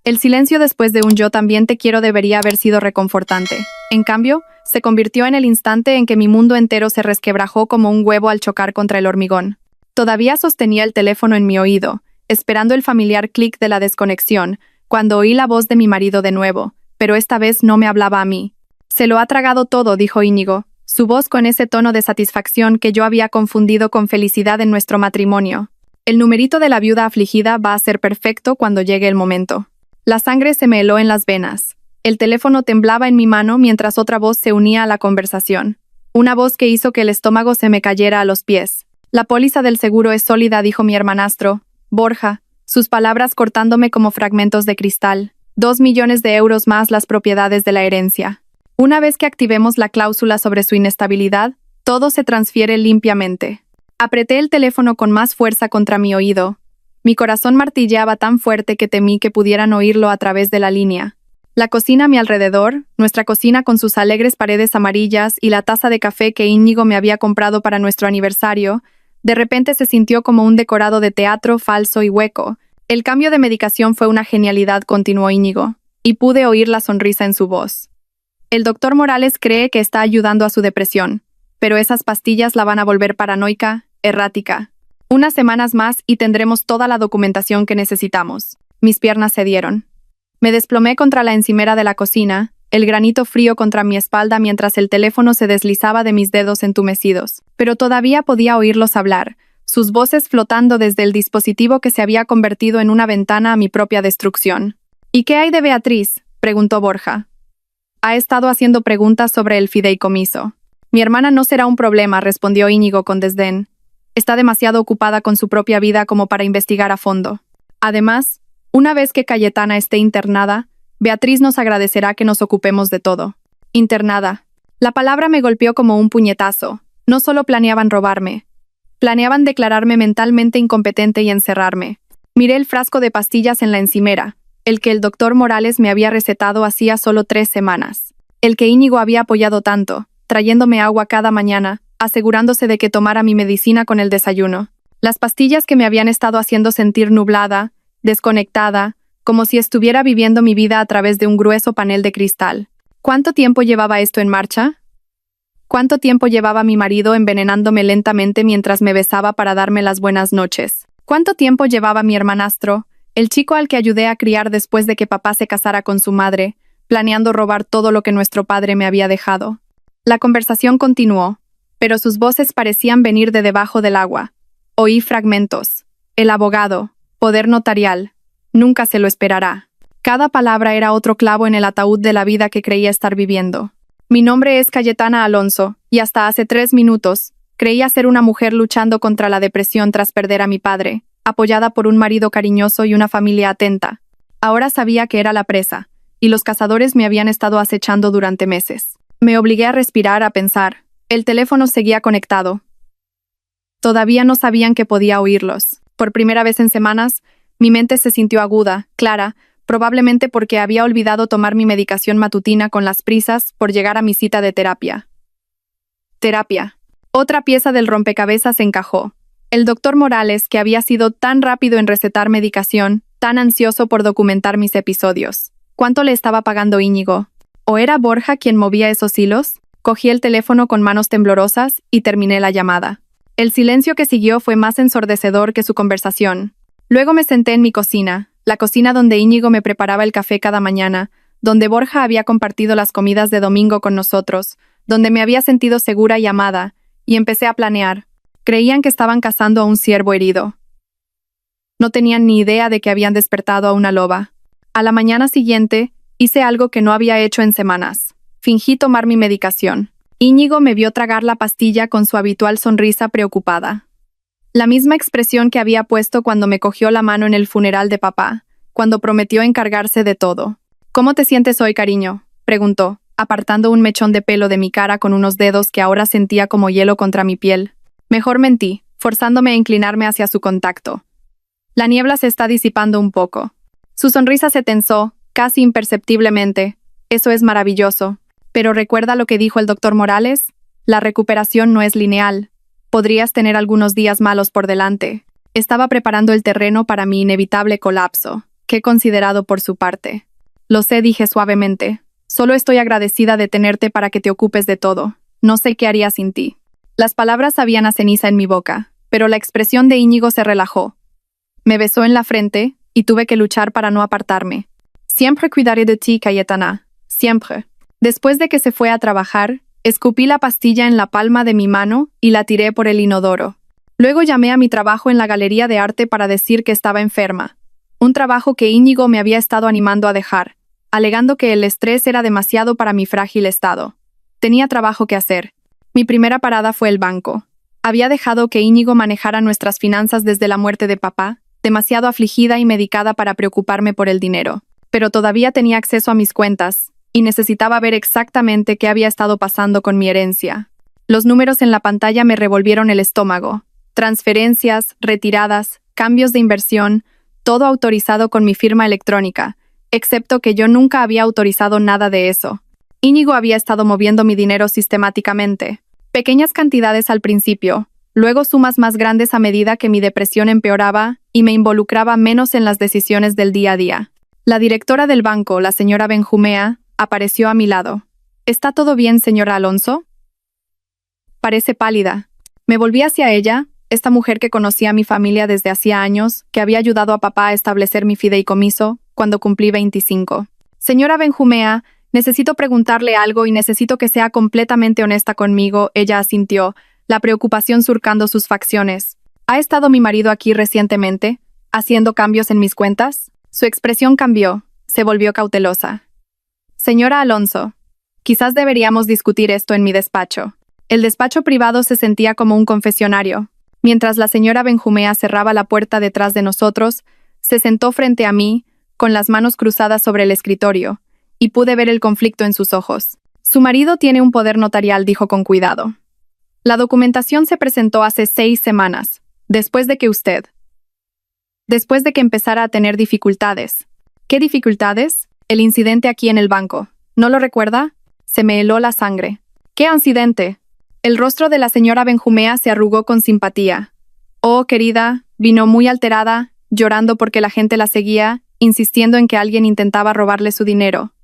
El silencio después de un "yo también te quiero" debería haber sido reconfortante. En cambio, se convirtió en el instante en que mi mundo entero se resquebrajó como un huevo al chocar contra el hormigón. Todavía sostenía el teléfono en mi oído, esperando el familiar clic de la desconexión, cuando oí la voz de mi marido de nuevo, pero esta vez no me hablaba a mí. «Se lo ha tragado todo», dijo Íñigo, su voz con ese tono de satisfacción que yo había confundido con felicidad en nuestro matrimonio. «El numerito de la viuda afligida va a ser perfecto cuando llegue el momento». La sangre se me heló en las venas. El teléfono temblaba en mi mano mientras otra voz se unía a la conversación. Una voz que hizo que el estómago se me cayera a los pies. «La póliza del seguro es sólida», dijo mi hermanastro, Borja, sus palabras cortándome como fragmentos de cristal. 2 millones de euros más las propiedades de la herencia. Una vez que activemos la cláusula sobre su inestabilidad, todo se transfiere limpiamente. Apreté el teléfono con más fuerza contra mi oído. Mi corazón martilleaba tan fuerte que temí que pudieran oírlo a través de la línea. La cocina a mi alrededor, nuestra cocina con sus alegres paredes amarillas y la taza de café que Íñigo me había comprado para nuestro aniversario, de repente se sintió como un decorado de teatro falso y hueco. «El cambio de medicación fue una genialidad», continuó Íñigo, y pude oír la sonrisa en su voz. «El doctor Morales cree que está ayudando a su depresión, pero esas pastillas la van a volver paranoica, errática. Unas semanas más y tendremos toda la documentación que necesitamos». Mis piernas cedieron. Me desplomé contra la encimera de la cocina, el granito frío contra mi espalda mientras el teléfono se deslizaba de mis dedos entumecidos. Pero todavía podía oírlos hablar, sus voces flotando desde el dispositivo que se había convertido en una ventana a mi propia destrucción. «¿Y qué hay de Beatriz?», preguntó Borja. «Ha estado haciendo preguntas sobre el fideicomiso». «Mi hermana no será un problema», respondió Íñigo con desdén. «Está demasiado ocupada con su propia vida como para investigar a fondo. Además, una vez que Cayetana esté internada, Beatriz nos agradecerá que nos ocupemos de todo». «Internada». La palabra me golpeó como un puñetazo. No solo planeaban robarme. Planeaban declararme mentalmente incompetente y encerrarme. Miré el frasco de pastillas en la encimera, el que el doctor Morales me había recetado hacía solo 3 semanas. El que Íñigo había apoyado tanto, trayéndome agua cada mañana, asegurándose de que tomara mi medicina con el desayuno. Las pastillas que me habían estado haciendo sentir nublada, desconectada, como si estuviera viviendo mi vida a través de un grueso panel de cristal. ¿Cuánto tiempo llevaba esto en marcha? ¿Cuánto tiempo llevaba mi marido envenenándome lentamente mientras me besaba para darme las buenas noches? ¿Cuánto tiempo llevaba mi hermanastro, el chico al que ayudé a criar después de que papá se casara con su madre, planeando robar todo lo que nuestro padre me había dejado? La conversación continuó, pero sus voces parecían venir de debajo del agua. Oí fragmentos. «El abogado, poder notarial, nunca se lo esperará». Cada palabra era otro clavo en el ataúd de la vida que creía estar viviendo. «Mi nombre es Cayetana Alonso, y hasta hace 3 minutos, creía ser una mujer luchando contra la depresión tras perder a mi padre, apoyada por un marido cariñoso y una familia atenta. Ahora sabía que era la presa, y los cazadores me habían estado acechando durante meses. Me obligué a respirar, a pensar. El teléfono seguía conectado. Todavía no sabían que podía oírlos. Por primera vez en semanas, mi mente se sintió aguda, clara, probablemente porque había olvidado tomar mi medicación matutina con las prisas por llegar a mi cita de terapia. Terapia. Otra pieza del rompecabezas encajó. El doctor Morales, que había sido tan rápido en recetar medicación, tan ansioso por documentar mis episodios. ¿Cuánto le estaba pagando Íñigo? ¿O era Borja quien movía esos hilos? Cogí el teléfono con manos temblorosas y terminé la llamada. El silencio que siguió fue más ensordecedor que su conversación. Luego me senté en mi cocina, la cocina donde Íñigo me preparaba el café cada mañana, donde Borja había compartido las comidas de domingo con nosotros, donde me había sentido segura y amada, y empecé a planear. Creían que estaban cazando a un ciervo herido. No tenían ni idea de que habían despertado a una loba. A la mañana siguiente, hice algo que no había hecho en semanas. Fingí tomar mi medicación. Íñigo me vio tragar la pastilla con su habitual sonrisa preocupada. La misma expresión que había puesto cuando me cogió la mano en el funeral de papá, cuando prometió encargarse de todo. «¿Cómo te sientes hoy, cariño?», preguntó, apartando un mechón de pelo de mi cara con unos dedos que ahora sentía como hielo contra mi piel. Mejor mentí, forzándome a inclinarme hacia su contacto. «La niebla se está disipando un poco». Su sonrisa se tensó, casi imperceptiblemente. «Eso es maravilloso. Pero ¿recuerda lo que dijo el doctor Morales? La recuperación no es lineal. Podrías tener algunos días malos por delante». Estaba preparando el terreno para mi inevitable colapso. Qué considerado por su parte. Lo sé, dije suavemente. Solo estoy agradecida de tenerte para que te ocupes de todo. No sé qué haría sin ti. Las palabras sabían a ceniza en mi boca, pero la expresión de Íñigo se relajó. Me besó en la frente y tuve que luchar para no apartarme. Siempre cuidaré de ti, Cayetana. Siempre. Después de que se fue a trabajar, escupí la pastilla en la palma de mi mano y la tiré por el inodoro. Luego llamé a mi trabajo en la galería de arte para decir que estaba enferma. Un trabajo que Íñigo me había estado animando a dejar, alegando que el estrés era demasiado para mi frágil estado. Tenía trabajo que hacer. Mi primera parada fue el banco. Había dejado que Íñigo manejara nuestras finanzas desde la muerte de papá, demasiado afligida y medicada para preocuparme por el dinero. Pero todavía tenía acceso a mis cuentas, y necesitaba ver exactamente qué había estado pasando con mi herencia. Los números en la pantalla me revolvieron el estómago. Transferencias, retiradas, cambios de inversión, todo autorizado con mi firma electrónica, excepto que yo nunca había autorizado nada de eso. Íñigo había estado moviendo mi dinero sistemáticamente. Pequeñas cantidades al principio, luego sumas más grandes a medida que mi depresión empeoraba y me involucraba menos en las decisiones del día a día. La directora del banco, la señora Benjumea, apareció a mi lado. ¿Está todo bien, señora Alonso? Parece pálida. Me volví hacia ella, esta mujer que conocía a mi familia desde hacía años, que había ayudado a papá a establecer mi fideicomiso cuando cumplí 25. Señora Benjumea, necesito preguntarle algo y necesito que sea completamente honesta conmigo, ella asintió, la preocupación surcando sus facciones. ¿Ha estado mi marido aquí recientemente, haciendo cambios en mis cuentas? Su expresión cambió, se volvió cautelosa. Señora Alonso, quizás deberíamos discutir esto en mi despacho. El despacho privado se sentía como un confesionario. Mientras la señora Benjumea cerraba la puerta detrás de nosotros, se sentó frente a mí, con las manos cruzadas sobre el escritorio, y pude ver el conflicto en sus ojos. Su marido tiene un poder notarial, dijo con cuidado. La documentación se presentó hace 6 semanas, después de que empezara a tener dificultades. ¿Qué dificultades? El incidente aquí en el banco. ¿No lo recuerda? Se me heló la sangre. ¿Qué incidente? El rostro de la señora Benjumea se arrugó con simpatía. Oh, querida, vino muy alterada, llorando porque la gente la seguía, insistiendo en que alguien intentaba robarle su dinero.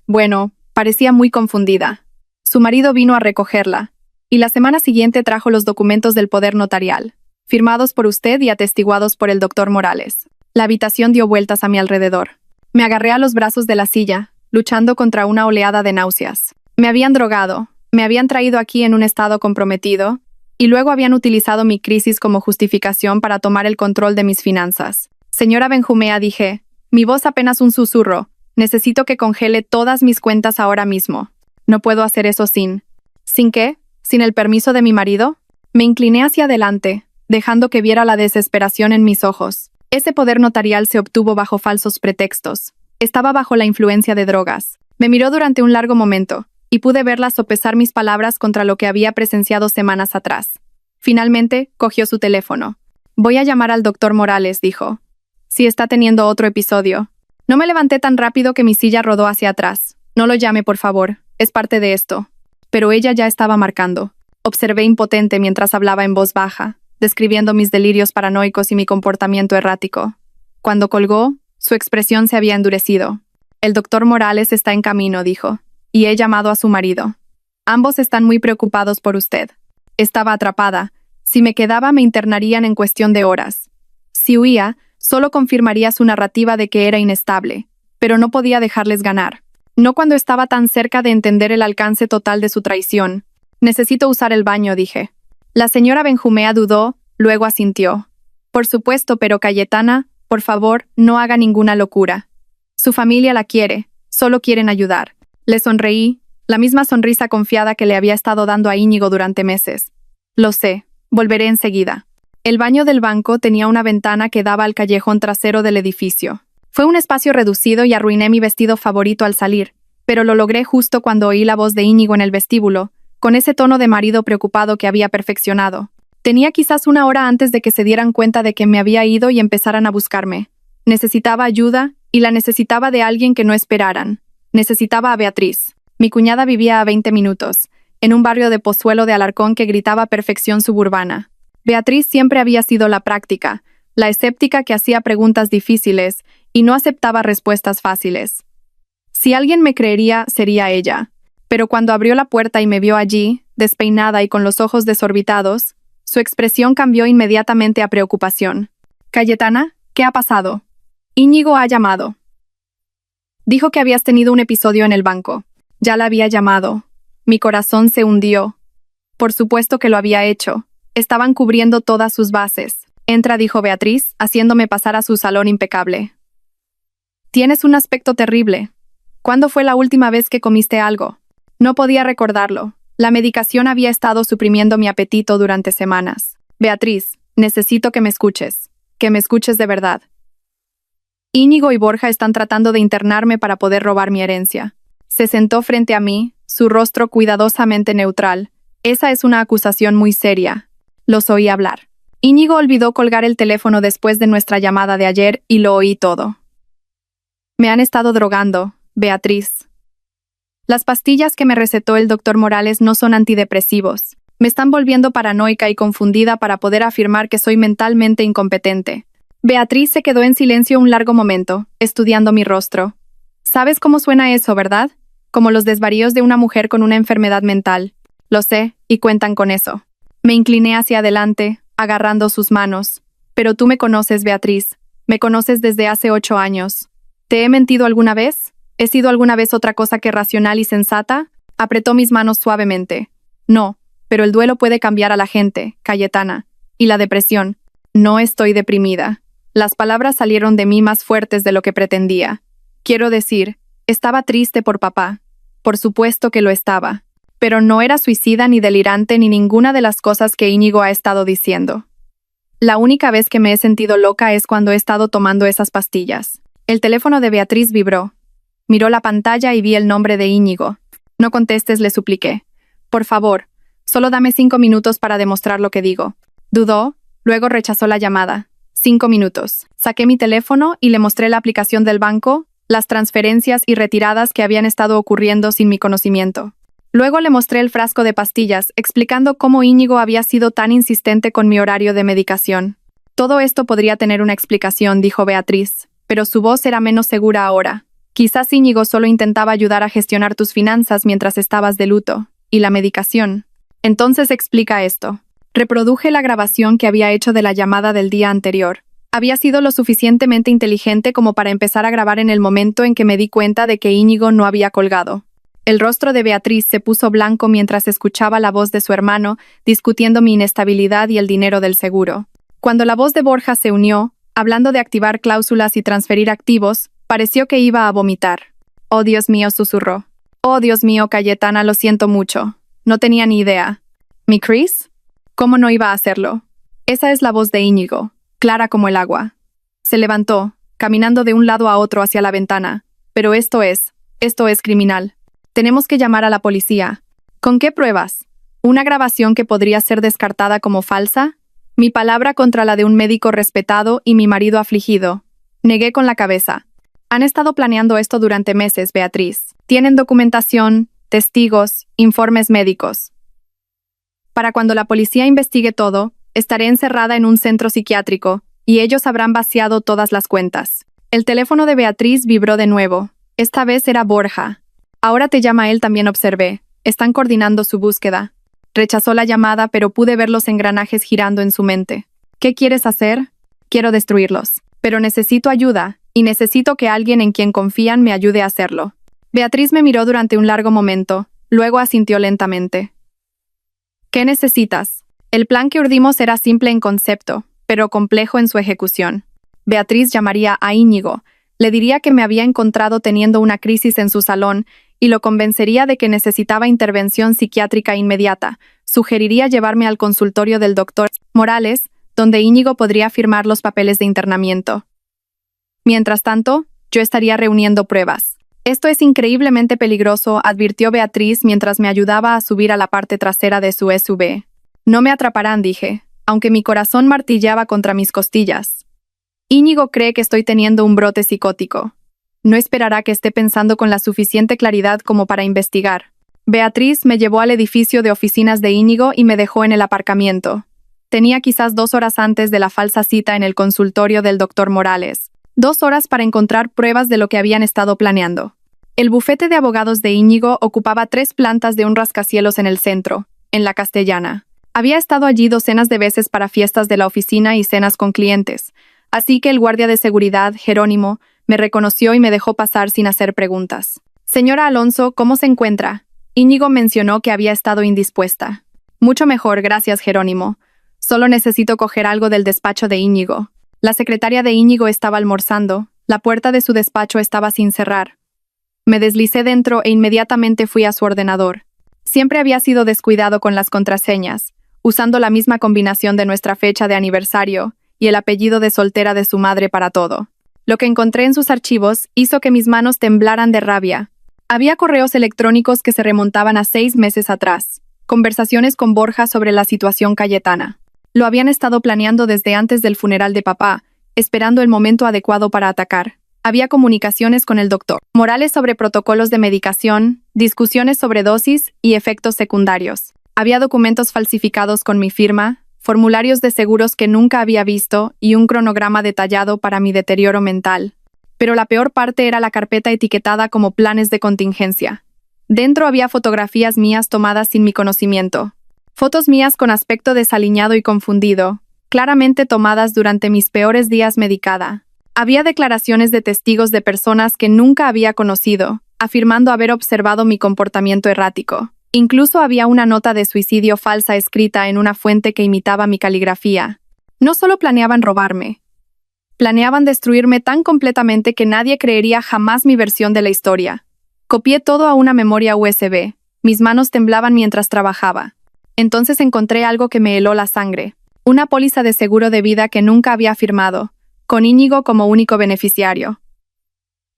Bueno, parecía muy confundida. Su marido vino a recogerla, y la semana siguiente trajo los documentos del poder notarial, firmados por usted y atestiguados por el doctor Morales. La habitación dio vueltas a mi alrededor. Me agarré a los brazos de la silla, luchando contra una oleada de náuseas. Me habían drogado, me habían traído aquí en un estado comprometido, y luego habían utilizado mi crisis como justificación para tomar el control de mis finanzas. Señora Benjumea, dije, mi voz apenas un susurro, necesito que congele todas mis cuentas ahora mismo. No puedo hacer eso sin... ¿Sin qué? ¿Sin el permiso de mi marido? Me incliné hacia adelante, dejando que viera la desesperación en mis ojos. Ese poder notarial se obtuvo bajo falsos pretextos. Estaba bajo la influencia de drogas. Me miró durante un largo momento, y pude verla sopesar mis palabras contra lo que había presenciado semanas atrás. Finalmente, cogió su teléfono. Voy a llamar al doctor Morales, dijo. Si está teniendo otro episodio. No me levanté tan rápido que mi silla rodó hacia atrás. No lo llame, por favor. Es parte de esto. Pero ella ya estaba marcando. Observé impotente mientras hablaba en voz baja, describiendo mis delirios paranoicos y mi comportamiento errático. Cuando colgó, su expresión se había endurecido. El doctor Morales está en camino, dijo. Y he llamado a su marido. Ambos están muy preocupados por usted. Estaba atrapada. Si me quedaba, me internarían en cuestión de horas. Si huía, solo confirmaría su narrativa de que era inestable, pero no podía dejarles ganar. No cuando estaba tan cerca de entender el alcance total de su traición. Necesito usar el baño, dije. La señora Benjumea dudó, luego asintió. Por supuesto, pero Cayetana, por favor, no haga ninguna locura. Su familia la quiere, solo quieren ayudar. Le sonreí, la misma sonrisa confiada que le había estado dando a Íñigo durante meses. Lo sé, volveré enseguida. El baño del banco tenía una ventana que daba al callejón trasero del edificio. Fue un espacio reducido y arruiné mi vestido favorito al salir, pero lo logré justo cuando oí la voz de Íñigo en el vestíbulo, con ese tono de marido preocupado que había perfeccionado. Tenía quizás 1 hora antes de que se dieran cuenta de que me había ido y empezaran a buscarme. Necesitaba ayuda, y la necesitaba de alguien que no esperaran. Necesitaba a Beatriz. Mi cuñada vivía a 20 minutos, en un barrio de Pozuelo de Alarcón que gritaba perfección suburbana. Beatriz siempre había sido la práctica, la escéptica que hacía preguntas difíciles y no aceptaba respuestas fáciles. Si alguien me creería, sería ella. Pero cuando abrió la puerta y me vio allí, despeinada y con los ojos desorbitados, su expresión cambió inmediatamente a preocupación. «Cayetana, ¿qué ha pasado?» «Íñigo ha llamado. Dijo que habías tenido un episodio en el banco. Ya la había llamado. Mi corazón se hundió. Por supuesto que lo había hecho. Estaban cubriendo todas sus bases. Entra», dijo Beatriz, haciéndome pasar a su salón impecable. «Tienes un aspecto terrible. ¿Cuándo fue la última vez que comiste algo?» No podía recordarlo. La medicación había estado suprimiendo mi apetito durante semanas. «Beatriz, necesito que me escuches. Que me escuches de verdad. Íñigo y Borja están tratando de internarme para poder robar mi herencia». Se sentó frente a mí, su rostro cuidadosamente neutral. «Esa es una acusación muy seria». Los oí hablar. Íñigo olvidó colgar el teléfono después de nuestra llamada de ayer y lo oí todo. «Me han estado drogando, Beatriz. Las pastillas que me recetó el doctor Morales no son antidepresivos. Me están volviendo paranoica y confundida para poder afirmar que soy mentalmente incompetente». Beatriz se quedó en silencio un largo momento, estudiando mi rostro. «¿Sabes cómo suena eso, verdad? Como los desvaríos de una mujer con una enfermedad mental. Lo sé, y cuentan con eso». Me incliné hacia adelante, agarrando sus manos. «Pero tú me conoces, Beatriz. Me conoces desde hace 8 años. ¿Te he mentido alguna vez? ¿He sido alguna vez otra cosa que racional y sensata?» Apretó mis manos suavemente. «No, pero el duelo puede cambiar a la gente, Cayetana. Y la depresión. No estoy deprimida». Las palabras salieron de mí más fuertes de lo que pretendía. Quiero decir, estaba triste por papá. Por supuesto que lo estaba. Pero no era suicida ni delirante ni ninguna de las cosas que Íñigo ha estado diciendo. La única vez que me he sentido loca es cuando he estado tomando esas pastillas. El teléfono de Beatriz vibró. Miró la pantalla y vi el nombre de Íñigo. «No contestes», le supliqué. «Por favor, solo dame 5 minutos para demostrar lo que digo». Dudó, luego rechazó la llamada. 5 minutos. Saqué mi teléfono y le mostré la aplicación del banco, las transferencias y retiradas que habían estado ocurriendo sin mi conocimiento. Luego le mostré el frasco de pastillas, explicando cómo Íñigo había sido tan insistente con mi horario de medicación. «Todo esto podría tener una explicación», dijo Beatriz, pero su voz era menos segura ahora. «Quizás Íñigo solo intentaba ayudar a gestionar tus finanzas mientras estabas de luto. ¿Y la medicación? Entonces explica esto». Reproduje la grabación que había hecho de la llamada del día anterior. Había sido lo suficientemente inteligente como para empezar a grabar en el momento en que me di cuenta de que Íñigo no había colgado. El rostro de Beatriz se puso blanco mientras escuchaba la voz de su hermano discutiendo mi inestabilidad y el dinero del seguro. Cuando la voz de Borja se unió, hablando de activar cláusulas y transferir activos, pareció que iba a vomitar. «Oh, Dios mío», susurró. «Oh, Dios mío, Cayetana, lo siento mucho. No tenía ni idea». «¿Mi Chris?» «¿Cómo no iba a hacerlo?» Esa es la voz de Íñigo, clara como el agua. Se levantó, caminando de un lado a otro hacia la ventana. «Pero esto es criminal. Tenemos que llamar a la policía». «¿Con qué pruebas? ¿Una grabación que podría ser descartada como falsa?» Mi palabra contra la de un médico respetado y mi marido afligido. Negué con la cabeza. «Han estado planeando esto durante meses, Beatriz. Tienen documentación, testigos, informes médicos. Para cuando la policía investigue todo, estaré encerrada en un centro psiquiátrico, y ellos habrán vaciado todas las cuentas». El teléfono de Beatriz vibró de nuevo. Esta vez era Borja. «Ahora te llama él», también observé. «Están coordinando su búsqueda». Rechazó la llamada, pero pude ver los engranajes girando en su mente. «¿Qué quieres hacer?» «Quiero destruirlos. Pero necesito ayuda, y necesito que alguien en quien confían me ayude a hacerlo». Beatriz me miró durante un largo momento, luego asintió lentamente. «¿Qué necesitas?» El plan que urdimos era simple en concepto, pero complejo en su ejecución. Beatriz llamaría a Íñigo, le diría que me había encontrado teniendo una crisis en su salón y lo convencería de que necesitaba intervención psiquiátrica inmediata. Sugeriría llevarme al consultorio del doctor Morales, donde Íñigo podría firmar los papeles de internamiento. Mientras tanto, yo estaría reuniendo pruebas. «Esto es increíblemente peligroso», advirtió Beatriz mientras me ayudaba a subir a la parte trasera de su SUV. «No me atraparán», dije, aunque mi corazón martilleaba contra mis costillas. «Íñigo cree que estoy teniendo un brote psicótico. No esperará que esté pensando con la suficiente claridad como para investigar». Beatriz me llevó al edificio de oficinas de Íñigo y me dejó en el aparcamiento. Tenía quizás 2 horas antes de la falsa cita en el consultorio del doctor Morales. 2 horas para encontrar pruebas de lo que habían estado planeando. El bufete de abogados de Íñigo ocupaba 3 plantas de un rascacielos en el centro, en la Castellana. Había estado allí docenas de veces para fiestas de la oficina y cenas con clientes, así que el guardia de seguridad, Jerónimo, me reconoció y me dejó pasar sin hacer preguntas. «Señora Alonso, ¿cómo se encuentra?» Íñigo mencionó que había estado indispuesta. «Mucho mejor, gracias, Jerónimo. Solo necesito coger algo del despacho de Íñigo». La secretaria de Íñigo estaba almorzando. La puerta de su despacho estaba sin cerrar. Me deslicé dentro e inmediatamente fui a su ordenador. Siempre había sido descuidado con las contraseñas, usando la misma combinación de nuestra fecha de aniversario y el apellido de soltera de su madre para todo. Lo que encontré en sus archivos hizo que mis manos temblaran de rabia. Había correos electrónicos que se remontaban a 6 meses atrás, conversaciones con Borja sobre la situación cayetana. Lo habían estado planeando desde antes del funeral de papá, esperando el momento adecuado para atacar. Había comunicaciones con el doctor Morales sobre protocolos de medicación, discusiones sobre dosis y efectos secundarios. Había documentos falsificados con mi firma, formularios de seguros que nunca había visto y un cronograma detallado para mi deterioro mental. Pero la peor parte era la carpeta etiquetada como planes de contingencia. Dentro había fotografías mías tomadas sin mi conocimiento. Fotos mías con aspecto desaliñado y confundido, claramente tomadas durante mis peores días medicada. Había declaraciones de testigos de personas que nunca había conocido, afirmando haber observado mi comportamiento errático. Incluso había una nota de suicidio falsa escrita en una fuente que imitaba mi caligrafía. No solo planeaban robarme, planeaban destruirme tan completamente que nadie creería jamás mi versión de la historia. Copié todo a una memoria USB. Mis manos temblaban mientras trabajaba. Entonces encontré algo que me heló la sangre. Una póliza de seguro de vida que nunca había firmado, con Íñigo como único beneficiario.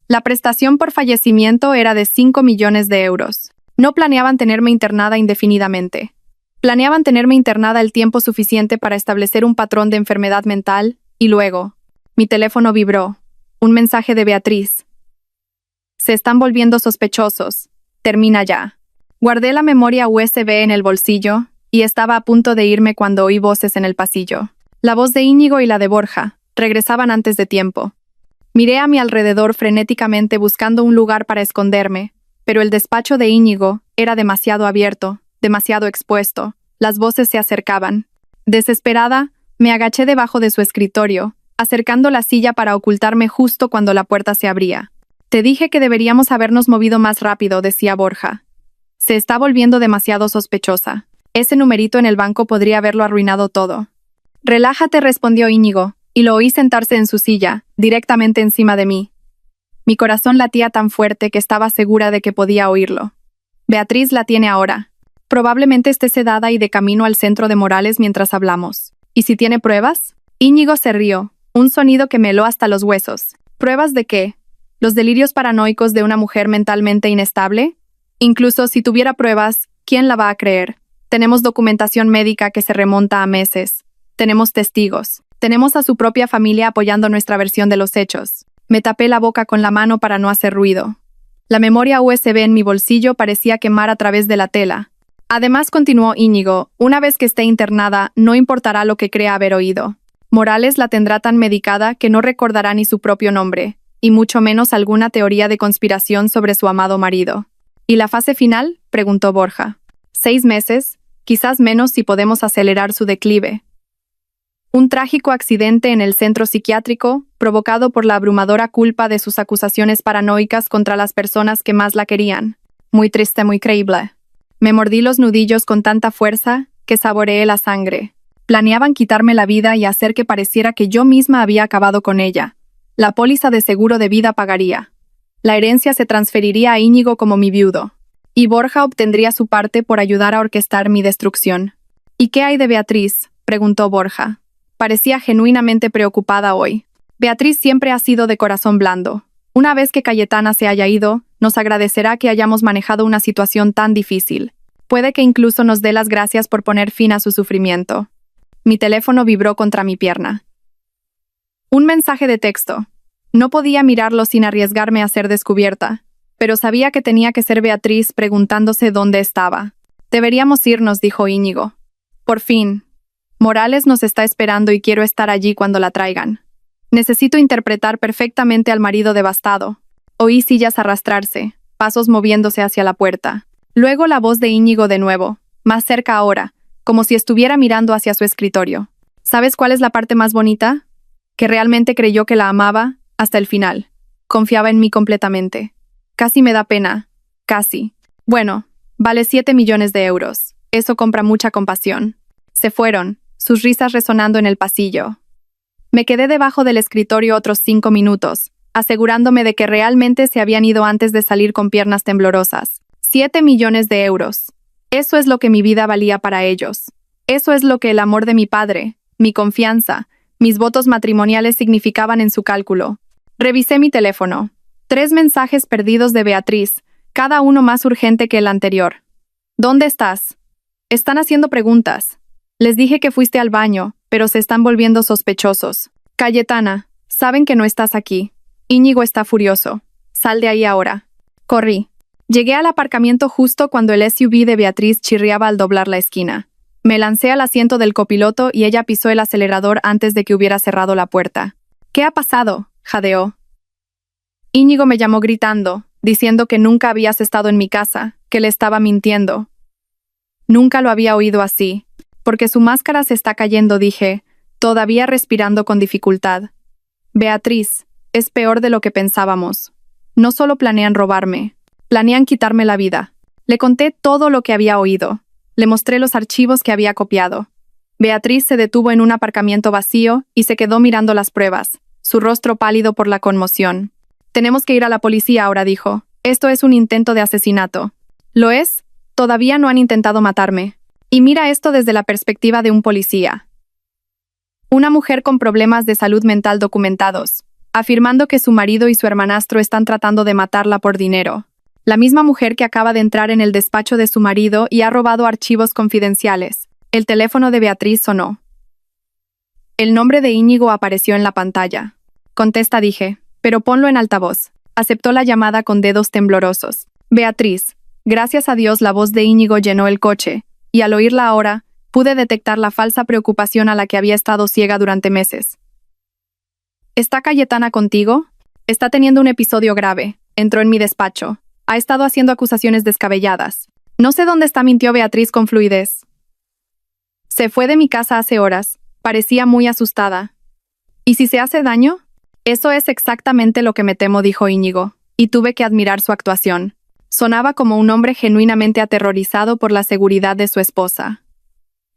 La prestación por fallecimiento era de 5 millones de euros. No planeaban tenerme internada indefinidamente. Planeaban tenerme internada el tiempo suficiente para establecer un patrón de enfermedad mental, y luego, mi teléfono vibró. Un mensaje de Beatriz. «Se están volviendo sospechosos. Termina ya». Guardé la memoria USB en el bolsillo, y estaba a punto de irme cuando oí voces en el pasillo. La voz de Íñigo y la de Borja regresaban antes de tiempo. Miré a mi alrededor frenéticamente buscando un lugar para esconderme, pero el despacho de Íñigo era demasiado abierto, demasiado expuesto. Las voces se acercaban. Desesperada, me agaché debajo de su escritorio, acercando la silla para ocultarme justo cuando la puerta se abría. «Te dije que deberíamos habernos movido más rápido», decía Borja. «Se está volviendo demasiado sospechosa. Ese numerito en el banco podría haberlo arruinado todo». «Relájate», respondió Íñigo, y lo oí sentarse en su silla, directamente encima de mí. Mi corazón latía tan fuerte que estaba segura de que podía oírlo. «Beatriz la tiene ahora. Probablemente esté sedada y de camino al centro de Morales mientras hablamos. ¿Y si tiene pruebas?» Íñigo se rió, un sonido que me heló hasta los huesos. «¿Pruebas de qué? ¿Los delirios paranoicos de una mujer mentalmente inestable? Incluso si tuviera pruebas, ¿quién la va a creer? Tenemos documentación médica que se remonta a meses. Tenemos testigos. Tenemos a su propia familia apoyando nuestra versión de los hechos». Me tapé la boca con la mano para no hacer ruido. La memoria USB en mi bolsillo parecía quemar a través de la tela. «Además», continuó Íñigo, «una vez que esté internada, no importará lo que crea haber oído. Morales la tendrá tan medicada que no recordará ni su propio nombre, y mucho menos alguna teoría de conspiración sobre su amado marido». «¿Y la fase final?», preguntó Borja. 6 meses, quizás menos si podemos acelerar su declive. Un trágico accidente en el centro psiquiátrico, provocado por la abrumadora culpa de sus acusaciones paranoicas contra las personas que más la querían. Muy triste, muy creíble. Me mordí los nudillos con tanta fuerza que saboreé la sangre. Planeaban quitarme la vida y hacer que pareciera que yo misma había acabado con ella. La póliza de seguro de vida pagaría. La herencia se transferiría a Íñigo como mi viudo. Y Borja obtendría su parte por ayudar a orquestar mi destrucción. «¿Y qué hay de Beatriz?», preguntó Borja. Parecía genuinamente preocupada hoy. «Beatriz siempre ha sido de corazón blando. Una vez que Cayetana se haya ido, nos agradecerá que hayamos manejado una situación tan difícil. Puede que incluso nos dé las gracias por poner fin a su sufrimiento». Mi teléfono vibró contra mi pierna. Un mensaje de texto. No podía mirarlo sin arriesgarme a ser descubierta, pero sabía que tenía que ser Beatriz preguntándose dónde estaba. «Deberíamos irnos», dijo Íñigo. «Por fin. Morales nos está esperando y quiero estar allí cuando la traigan». Necesito interpretar perfectamente al marido devastado. Oí sillas arrastrarse, pasos moviéndose hacia la puerta. Luego la voz de Íñigo de nuevo, más cerca ahora, como si estuviera mirando hacia su escritorio. ¿Sabes cuál es la parte más bonita? Que realmente creyó que la amaba hasta el final. Confiaba en mí completamente. Casi me da pena. Casi. Bueno, vale 7 millones de euros. Eso compra mucha compasión. Se fueron, sus risas resonando en el pasillo. Me quedé debajo del escritorio otros 5 minutos, asegurándome de que realmente se habían ido antes de salir con piernas temblorosas. 7 millones de euros. Eso es lo que mi vida valía para ellos. Eso es lo que el amor de mi padre, mi confianza, mis votos matrimoniales significaban en su cálculo. Revisé mi teléfono. 3 mensajes perdidos de Beatriz, cada uno más urgente que el anterior. ¿Dónde estás? Están haciendo preguntas. Les dije que fuiste al baño, pero se están volviendo sospechosos. Cayetana, saben que no estás aquí. Íñigo está furioso. Sal de ahí ahora. Corrí. Llegué al aparcamiento justo cuando el SUV de Beatriz chirriaba al doblar la esquina. Me lancé al asiento del copiloto y ella pisó el acelerador antes de que hubiera cerrado la puerta. ¿Qué ha pasado?, jadeó. Íñigo me llamó gritando, diciendo que nunca habías estado en mi casa, que le estaba mintiendo. Nunca lo había oído así. Porque su máscara se está cayendo, dije, todavía respirando con dificultad. Beatriz, es peor de lo que pensábamos. No solo planean robarme, planean quitarme la vida. Le conté todo lo que había oído. Le mostré los archivos que había copiado. Beatriz se detuvo en un aparcamiento vacío y se quedó mirando las pruebas, su rostro pálido por la conmoción. Tenemos que ir a la policía ahora, dijo. Esto es un intento de asesinato. ¿Lo es? Todavía no han intentado matarme. Y mira esto desde la perspectiva de un policía. Una mujer con problemas de salud mental documentados, afirmando que su marido y su hermanastro están tratando de matarla por dinero. La misma mujer que acaba de entrar en el despacho de su marido y ha robado archivos confidenciales. El teléfono de Beatriz sonó. El nombre de Íñigo apareció en la pantalla. Contesta, dije, pero ponlo en altavoz. Aceptó la llamada con dedos temblorosos. Beatriz, gracias a Dios la voz de Íñigo llenó el coche, y al oírla ahora, pude detectar la falsa preocupación a la que había estado ciega durante meses. ¿Está Cayetana contigo? Está teniendo un episodio grave. Entró en mi despacho. Ha estado haciendo acusaciones descabelladas. No sé dónde está, mintió Beatriz con fluidez. Se fue de mi casa hace horas. Parecía muy asustada. ¿Y si se hace daño? Eso es exactamente lo que me temo, dijo Íñigo, y tuve que admirar su actuación. Sonaba como un hombre genuinamente aterrorizado por la seguridad de su esposa.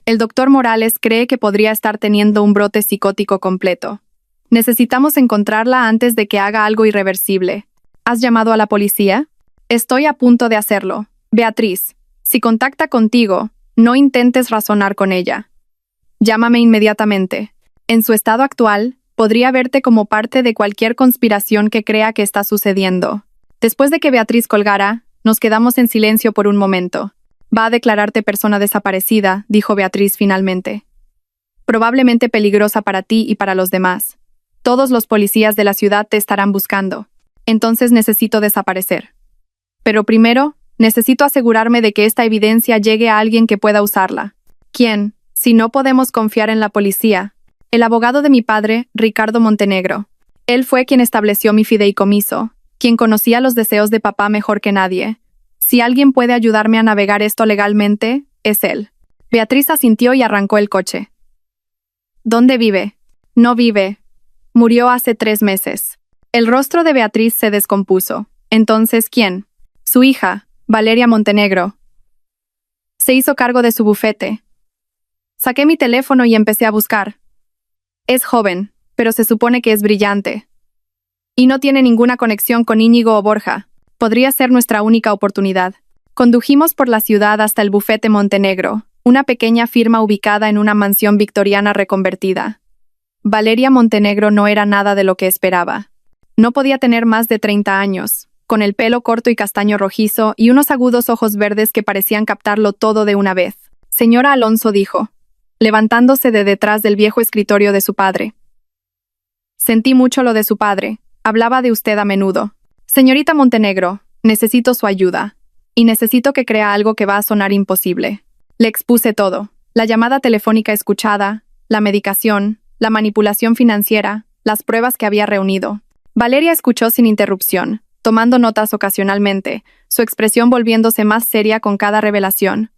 El doctor Morales cree que podría estar teniendo un brote psicótico completo. Necesitamos encontrarla antes de que haga algo irreversible. ¿Has llamado a la policía? Estoy a punto de hacerlo. Beatriz, si contacta contigo, no intentes razonar con ella. Llámame inmediatamente. En su estado actual, podría verte como parte de cualquier conspiración que crea que está sucediendo. Después de que Beatriz colgara, nos quedamos en silencio por un momento. Va a declararte persona desaparecida, dijo Beatriz finalmente. Probablemente peligrosa para ti y para los demás. Todos los policías de la ciudad te estarán buscando. Entonces necesito desaparecer. Pero primero, necesito asegurarme de que esta evidencia llegue a alguien que pueda usarla. ¿Quién? Si no podemos confiar en la policía. El abogado de mi padre, Ricardo Montenegro. Él fue quien estableció mi fideicomiso, quien conocía los deseos de papá mejor que nadie. Si alguien puede ayudarme a navegar esto legalmente, es él. Beatriz asintió y arrancó el coche. ¿Dónde vive? No vive. Murió hace 3 meses. El rostro de Beatriz se descompuso. Entonces, ¿quién? Su hija, Valeria Montenegro. Se hizo cargo de su bufete. Saqué mi teléfono y empecé a buscar. Es joven, pero se supone que es brillante. Y no tiene ninguna conexión con Íñigo o Borja. Podría ser nuestra única oportunidad. Condujimos por la ciudad hasta el bufete Montenegro, una pequeña firma ubicada en una mansión victoriana reconvertida. Valeria Montenegro no era nada de lo que esperaba. No podía tener más de 30 años, con el pelo corto y castaño rojizo y unos agudos ojos verdes que parecían captarlo todo de una vez. Señora Alonso, dijo, levantándose de detrás del viejo escritorio de su padre. Sentí mucho lo de su padre. Hablaba de usted a menudo. Señorita Montenegro, necesito su ayuda. Y necesito que crea algo que va a sonar imposible. Le expuse todo. La llamada telefónica escuchada, la medicación, la manipulación financiera, las pruebas que había reunido. Valeria escuchó sin interrupción, tomando notas ocasionalmente, su expresión volviéndose más seria con cada revelación.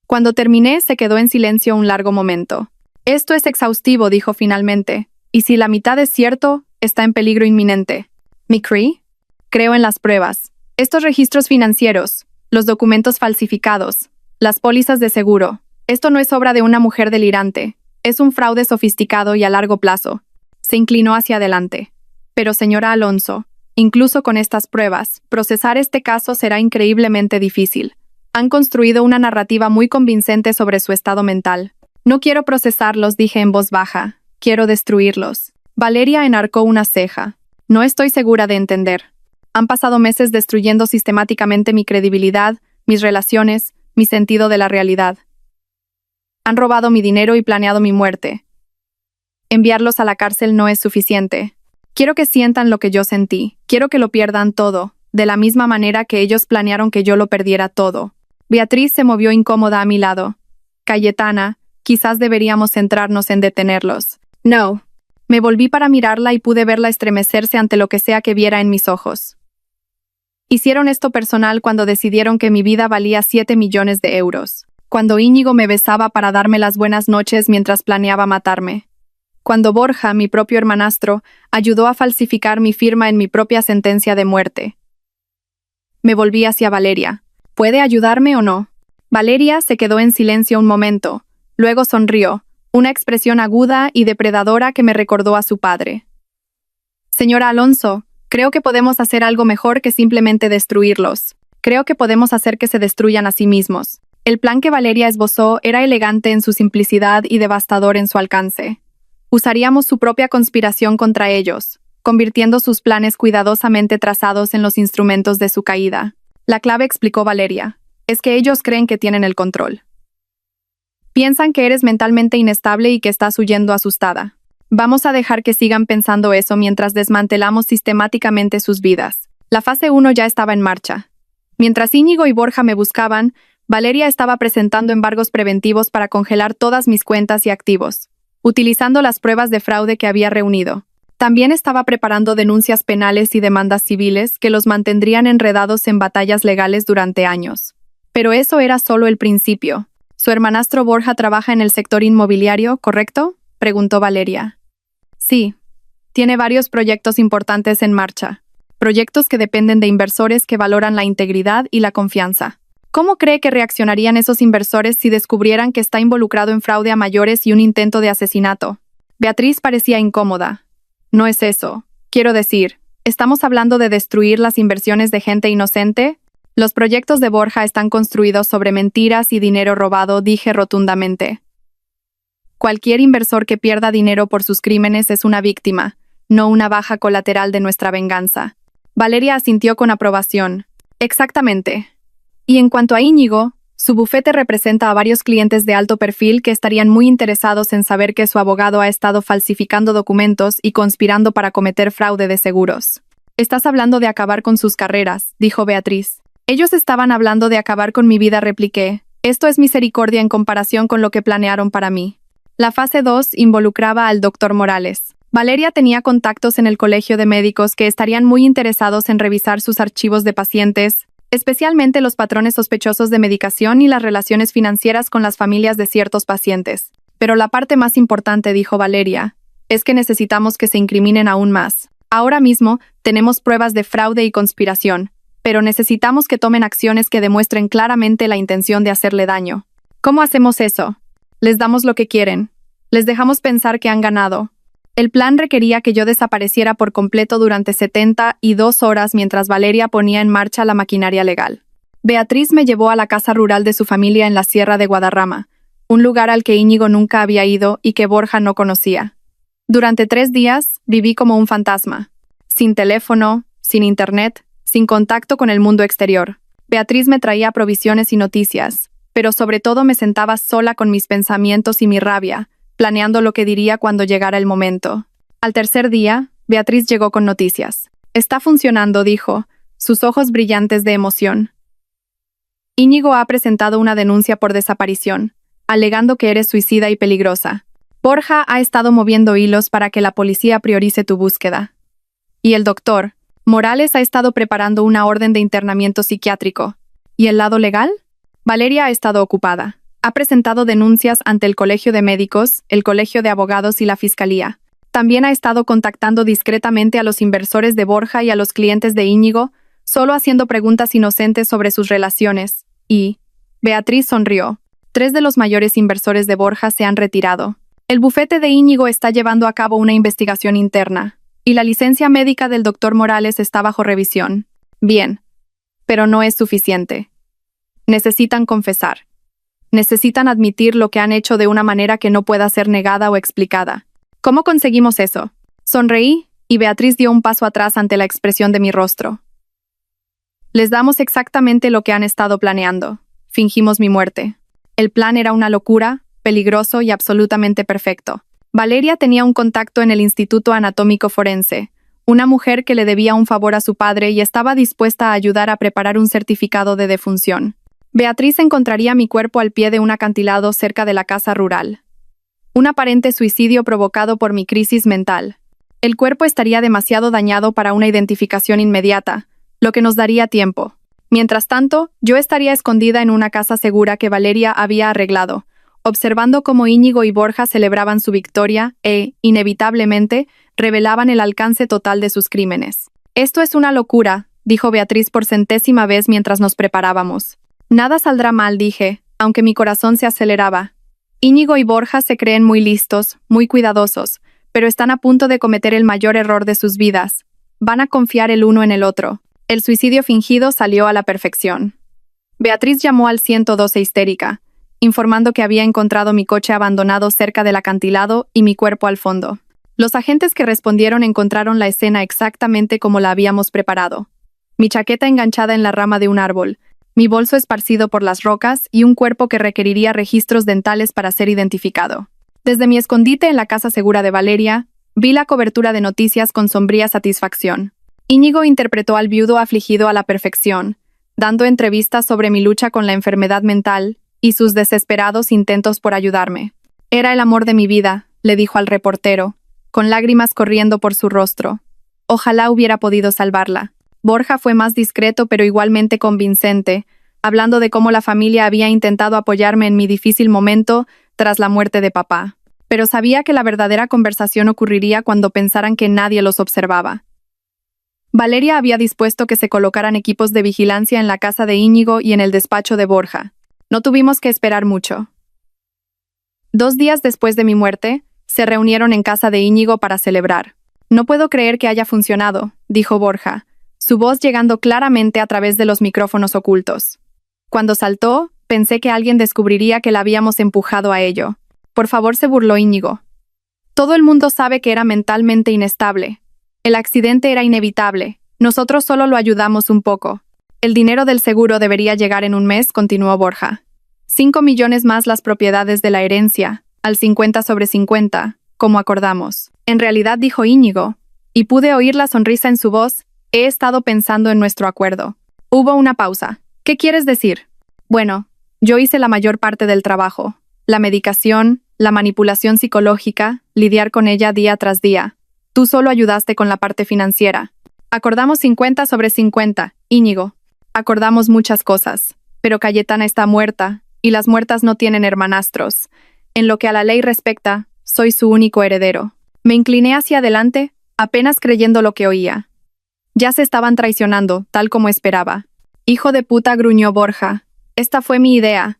Cuando terminé, se quedó en silencio un largo momento. Esto es exhaustivo, dijo finalmente, y si la mitad es cierto, está en peligro inminente. ¿McCree? Creo en las pruebas. Estos registros financieros, los documentos falsificados, las pólizas de seguro. Esto no es obra de una mujer delirante. Es un fraude sofisticado y a largo plazo. Se inclinó hacia adelante. Pero, señora Alonso, incluso con estas pruebas, procesar este caso será increíblemente difícil. Han construido una narrativa muy convincente sobre su estado mental. No quiero procesarlos, dije en voz baja. Quiero destruirlos. Valeria enarcó una ceja. No estoy segura de entender. Han pasado meses destruyendo sistemáticamente mi credibilidad, mis relaciones, mi sentido de la realidad. Han robado mi dinero y planeado mi muerte. Enviarlos a la cárcel no es suficiente. Quiero que sientan lo que yo sentí. Quiero que lo pierdan todo, de la misma manera que ellos planearon que yo lo perdiera todo. Beatriz se movió incómoda a mi lado. Cayetana, quizás deberíamos centrarnos en detenerlos. No. Me volví para mirarla y pude verla estremecerse ante lo que sea que viera en mis ojos. Hicieron esto personal cuando decidieron que mi vida valía 7 millones de euros. Cuando Íñigo me besaba para darme las buenas noches mientras planeaba matarme. Cuando Borja, mi propio hermanastro, ayudó a falsificar mi firma en mi propia sentencia de muerte. Me volví hacia Valeria. ¿Puede ayudarme o no? Valeria se quedó en silencio un momento. Luego sonrió, una expresión aguda y depredadora que me recordó a su padre. Señora Alonso, creo que podemos hacer algo mejor que simplemente destruirlos. Creo que podemos hacer que se destruyan a sí mismos. El plan que Valeria esbozó era elegante en su simplicidad y devastador en su alcance. Usaríamos su propia conspiración contra ellos, convirtiendo sus planes cuidadosamente trazados en los instrumentos de su caída. La clave, explicó Valeria, es que ellos creen que tienen el control. Piensan que eres mentalmente inestable y que estás huyendo asustada. Vamos a dejar que sigan pensando eso mientras desmantelamos sistemáticamente sus vidas. La fase 1 ya estaba en marcha. Mientras Íñigo y Borja me buscaban, Valeria estaba presentando embargos preventivos para congelar todas mis cuentas y activos, utilizando las pruebas de fraude que había reunido. También estaba preparando denuncias penales y demandas civiles que los mantendrían enredados en batallas legales durante años. Pero eso era solo el principio. Su hermanastro Borja trabaja en el sector inmobiliario, ¿correcto?, preguntó Valeria. Sí. Tiene varios proyectos importantes en marcha. Proyectos que dependen de inversores que valoran la integridad y la confianza. ¿Cómo cree que reaccionarían esos inversores si descubrieran que está involucrado en fraude a mayores y un intento de asesinato? Beatriz parecía incómoda. No es eso. Quiero decir, ¿estamos hablando de destruir las inversiones de gente inocente? Los proyectos de Borja están construidos sobre mentiras y dinero robado, dije rotundamente. Cualquier inversor que pierda dinero por sus crímenes es una víctima, no una baja colateral de nuestra venganza. Valeria asintió con aprobación. Exactamente. Y en cuanto a Íñigo, su bufete representa a varios clientes de alto perfil que estarían muy interesados en saber que su abogado ha estado falsificando documentos y conspirando para cometer fraude de seguros. Estás hablando de acabar con sus carreras, dijo Beatriz. Ellos estaban hablando de acabar con mi vida, repliqué. Esto es misericordia en comparación con lo que planearon para mí. La fase 2 involucraba al Dr. Morales. Valeria tenía contactos en el colegio de médicos que estarían muy interesados en revisar sus archivos de pacientes, especialmente los patrones sospechosos de medicación y las relaciones financieras con las familias de ciertos pacientes. Pero la parte más importante, dijo Valeria, es que necesitamos que se incriminen aún más. Ahora mismo tenemos pruebas de fraude y conspiración, pero necesitamos que tomen acciones que demuestren claramente la intención de hacerle daño. ¿Cómo hacemos eso? Les damos lo que quieren. Les dejamos pensar que han ganado. El plan requería que yo desapareciera por completo durante 72 horas mientras Valeria ponía en marcha la maquinaria legal. Beatriz me llevó a la casa rural de su familia en la Sierra de Guadarrama, un lugar al que Íñigo nunca había ido y que Borja no conocía. Durante 3 días viví como un fantasma, sin teléfono, sin internet, sin contacto con el mundo exterior. Beatriz me traía provisiones y noticias, pero sobre todo me sentaba sola con mis pensamientos y mi rabia, planeando lo que diría cuando llegara el momento. Al tercer día, Beatriz llegó con noticias. Está funcionando, dijo, sus ojos brillantes de emoción. Íñigo ha presentado una denuncia por desaparición, alegando que eres suicida y peligrosa. Borja ha estado moviendo hilos para que la policía priorice tu búsqueda. Y el doctor Morales ha estado preparando una orden de internamiento psiquiátrico. ¿Y el lado legal? Valeria ha estado ocupada. Ha presentado denuncias ante el Colegio de Médicos, el Colegio de Abogados y la Fiscalía. También ha estado contactando discretamente a los inversores de Borja y a los clientes de Íñigo, solo haciendo preguntas inocentes sobre sus relaciones. Y Beatriz sonrió. 3 de los mayores inversores de Borja se han retirado. El bufete de Íñigo está llevando a cabo una investigación interna, y la licencia médica del doctor Morales está bajo revisión. Bien, pero no es suficiente. Necesitan confesar. Necesitan admitir lo que han hecho de una manera que no pueda ser negada o explicada. ¿Cómo conseguimos eso? Sonreí, y Beatriz dio un paso atrás ante la expresión de mi rostro. Les damos exactamente lo que han estado planeando. Fingimos mi muerte. El plan era una locura, peligroso y absolutamente perfecto. Valeria tenía un contacto en el Instituto Anatómico Forense, una mujer que le debía un favor a su padre y estaba dispuesta a ayudar a preparar un certificado de defunción. Beatriz encontraría mi cuerpo al pie de un acantilado cerca de la casa rural. Un aparente suicidio provocado por mi crisis mental. El cuerpo estaría demasiado dañado para una identificación inmediata, lo que nos daría tiempo. Mientras tanto, yo estaría escondida en una casa segura que Valeria había arreglado, observando cómo Íñigo y Borja celebraban su victoria e, inevitablemente, revelaban el alcance total de sus crímenes. «Esto es una locura», dijo Beatriz por 100ª vez mientras nos preparábamos. «Nada saldrá mal», dije, aunque mi corazón se aceleraba. Íñigo y Borja se creen muy listos, muy cuidadosos, pero están a punto de cometer el mayor error de sus vidas. Van a confiar el uno en el otro. El suicidio fingido salió a la perfección. Beatriz llamó al 112 histérica, informando que había encontrado mi coche abandonado cerca del acantilado y mi cuerpo al fondo. Los agentes que respondieron encontraron la escena exactamente como la habíamos preparado. Mi chaqueta enganchada en la rama de un árbol, mi bolso esparcido por las rocas y un cuerpo que requeriría registros dentales para ser identificado. Desde mi escondite en la casa segura de Valeria, vi la cobertura de noticias con sombría satisfacción. Íñigo interpretó al viudo afligido a la perfección, dando entrevistas sobre mi lucha con la enfermedad mental y sus desesperados intentos por ayudarme. «Era el amor de mi vida», le dijo al reportero, con lágrimas corriendo por su rostro. Ojalá hubiera podido salvarla. Borja fue más discreto pero igualmente convincente, hablando de cómo la familia había intentado apoyarme en mi difícil momento tras la muerte de papá. Pero sabía que la verdadera conversación ocurriría cuando pensaran que nadie los observaba. Valeria había dispuesto que se colocaran equipos de vigilancia en la casa de Íñigo y en el despacho de Borja. No tuvimos que esperar mucho. 2 días después de mi muerte, se reunieron en casa de Íñigo para celebrar. «No puedo creer que haya funcionado», dijo Borja, su voz llegando claramente a través de los micrófonos ocultos. Cuando saltó, pensé que alguien descubriría que la habíamos empujado a ello. «Por favor», se burló Íñigo. «Todo el mundo sabe que era mentalmente inestable. El accidente era inevitable. Nosotros solo lo ayudamos un poco. El dinero del seguro debería llegar en un mes», continuó Borja. 5 millones más las propiedades de la herencia, al 50/50, como acordamos. En realidad, dijo Íñigo, y pude oír la sonrisa en su voz, he estado pensando en nuestro acuerdo. Hubo una pausa. ¿Qué quieres decir? Bueno, yo hice la mayor parte del trabajo. La medicación, la manipulación psicológica, lidiar con ella día tras día. Tú solo ayudaste con la parte financiera. Acordamos 50/50, Íñigo. Acordamos muchas cosas, pero Cayetana está muerta, y las muertas no tienen hermanastros. En lo que a la ley respecta, soy su único heredero. Me incliné hacia adelante, apenas creyendo lo que oía. Ya se estaban traicionando, tal como esperaba. «Hijo de puta», gruñó Borja. «Esta fue mi idea.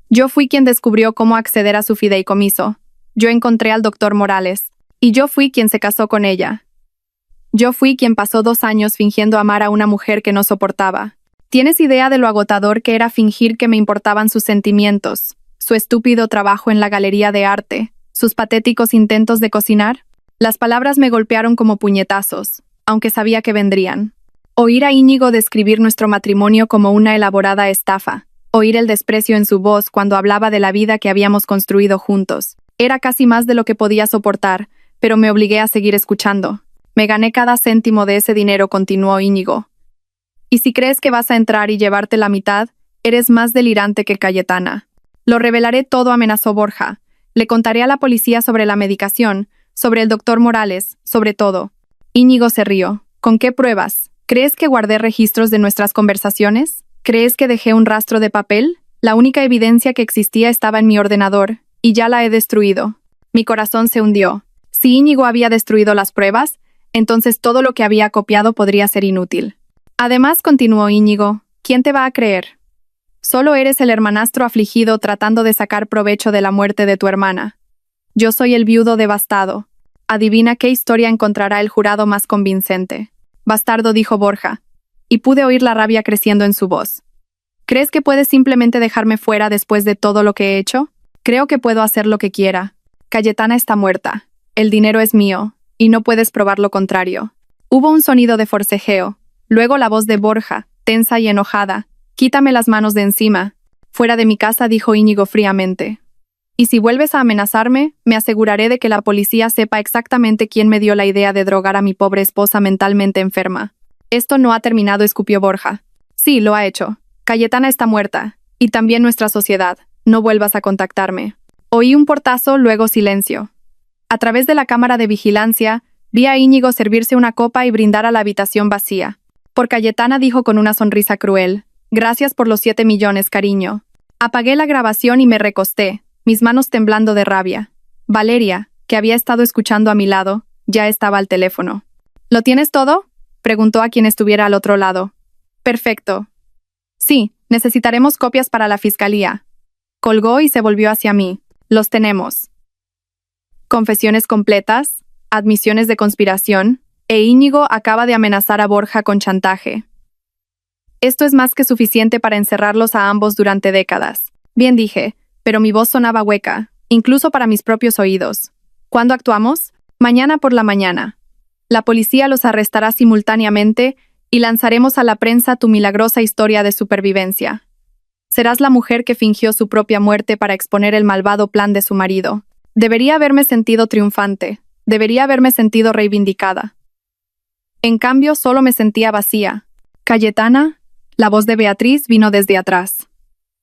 Yo fui quien descubrió cómo acceder a su fideicomiso. Yo encontré al doctor Morales. Y yo fui quien se casó con ella. Yo fui quien pasó 2 años fingiendo amar a una mujer que no soportaba. ¿Tienes idea de lo agotador que era fingir que me importaban sus sentimientos, su estúpido trabajo en la galería de arte, sus patéticos intentos de cocinar?» Las palabras me golpearon como puñetazos, aunque sabía que vendrían. Oír a Íñigo describir nuestro matrimonio como una elaborada estafa, oír el desprecio en su voz cuando hablaba de la vida que habíamos construido juntos. Era casi más de lo que podía soportar, pero me obligué a seguir escuchando. «Me gané cada céntimo de ese dinero», continuó Íñigo. «Y si crees que vas a entrar y llevarte la mitad, eres más delirante que Cayetana». «Lo revelaré todo», amenazó Borja, Le contaré a la policía sobre la medicación, sobre el doctor Morales, sobre todo. Íñigo se rió. ¿Con qué pruebas? ¿Crees que guardé registros de nuestras conversaciones? ¿Crees que dejé un rastro de papel? La única evidencia que existía estaba en mi ordenador, y ya la he destruido. Mi corazón se hundió. Si Íñigo había destruido las pruebas, entonces todo lo que había copiado podría ser inútil. Además, continuó Íñigo, ¿quién te va a creer? Solo eres el hermanastro afligido tratando de sacar provecho de la muerte de tu hermana. Yo soy el viudo devastado. Adivina qué historia encontrará el jurado más convincente. Bastardo, dijo Borja, y pude oír la rabia creciendo en su voz. ¿Crees que puedes simplemente dejarme fuera después de todo lo que he hecho? Creo que puedo hacer lo que quiera. Cayetana está muerta. El dinero es mío, y no puedes probar lo contrario. Hubo un sonido de forcejeo, luego la voz de Borja, tensa y enojada. Quítame las manos de encima. Fuera de mi casa, dijo Íñigo fríamente. Y si vuelves a amenazarme, me aseguraré de que la policía sepa exactamente quién me dio la idea de drogar a mi pobre esposa mentalmente enferma. Esto no ha terminado, escupió Borja. Sí, lo ha hecho. Cayetana está muerta. Y también nuestra sociedad. No vuelvas a contactarme. Oí un portazo, luego silencio. A través de la cámara de vigilancia, vi a Íñigo servirse una copa y brindar a la habitación vacía. Por Cayetana, dijo con una sonrisa cruel. Gracias por los 7 millones, cariño. Apagué la grabación y me recosté, mis manos temblando de rabia. Valeria, que había estado escuchando a mi lado, ya estaba al teléfono. ¿Lo tienes todo?, preguntó a quien estuviera al otro lado. Perfecto. Sí, necesitaremos copias para la fiscalía. Colgó y se volvió hacia mí. Los tenemos. Confesiones completas, admisiones de conspiración, e Íñigo acaba de amenazar a Borja con chantaje. Esto es más que suficiente para encerrarlos a ambos durante décadas. Bien, dije, pero mi voz sonaba hueca, incluso para mis propios oídos. ¿Cuándo actuamos? Mañana por la mañana. La policía los arrestará simultáneamente y lanzaremos a la prensa tu milagrosa historia de supervivencia. Serás la mujer que fingió su propia muerte para exponer el malvado plan de su marido. Debería haberme sentido triunfante. Debería haberme sentido reivindicada. En cambio, solo me sentía vacía. Cayetana. La voz de Beatriz vino desde atrás.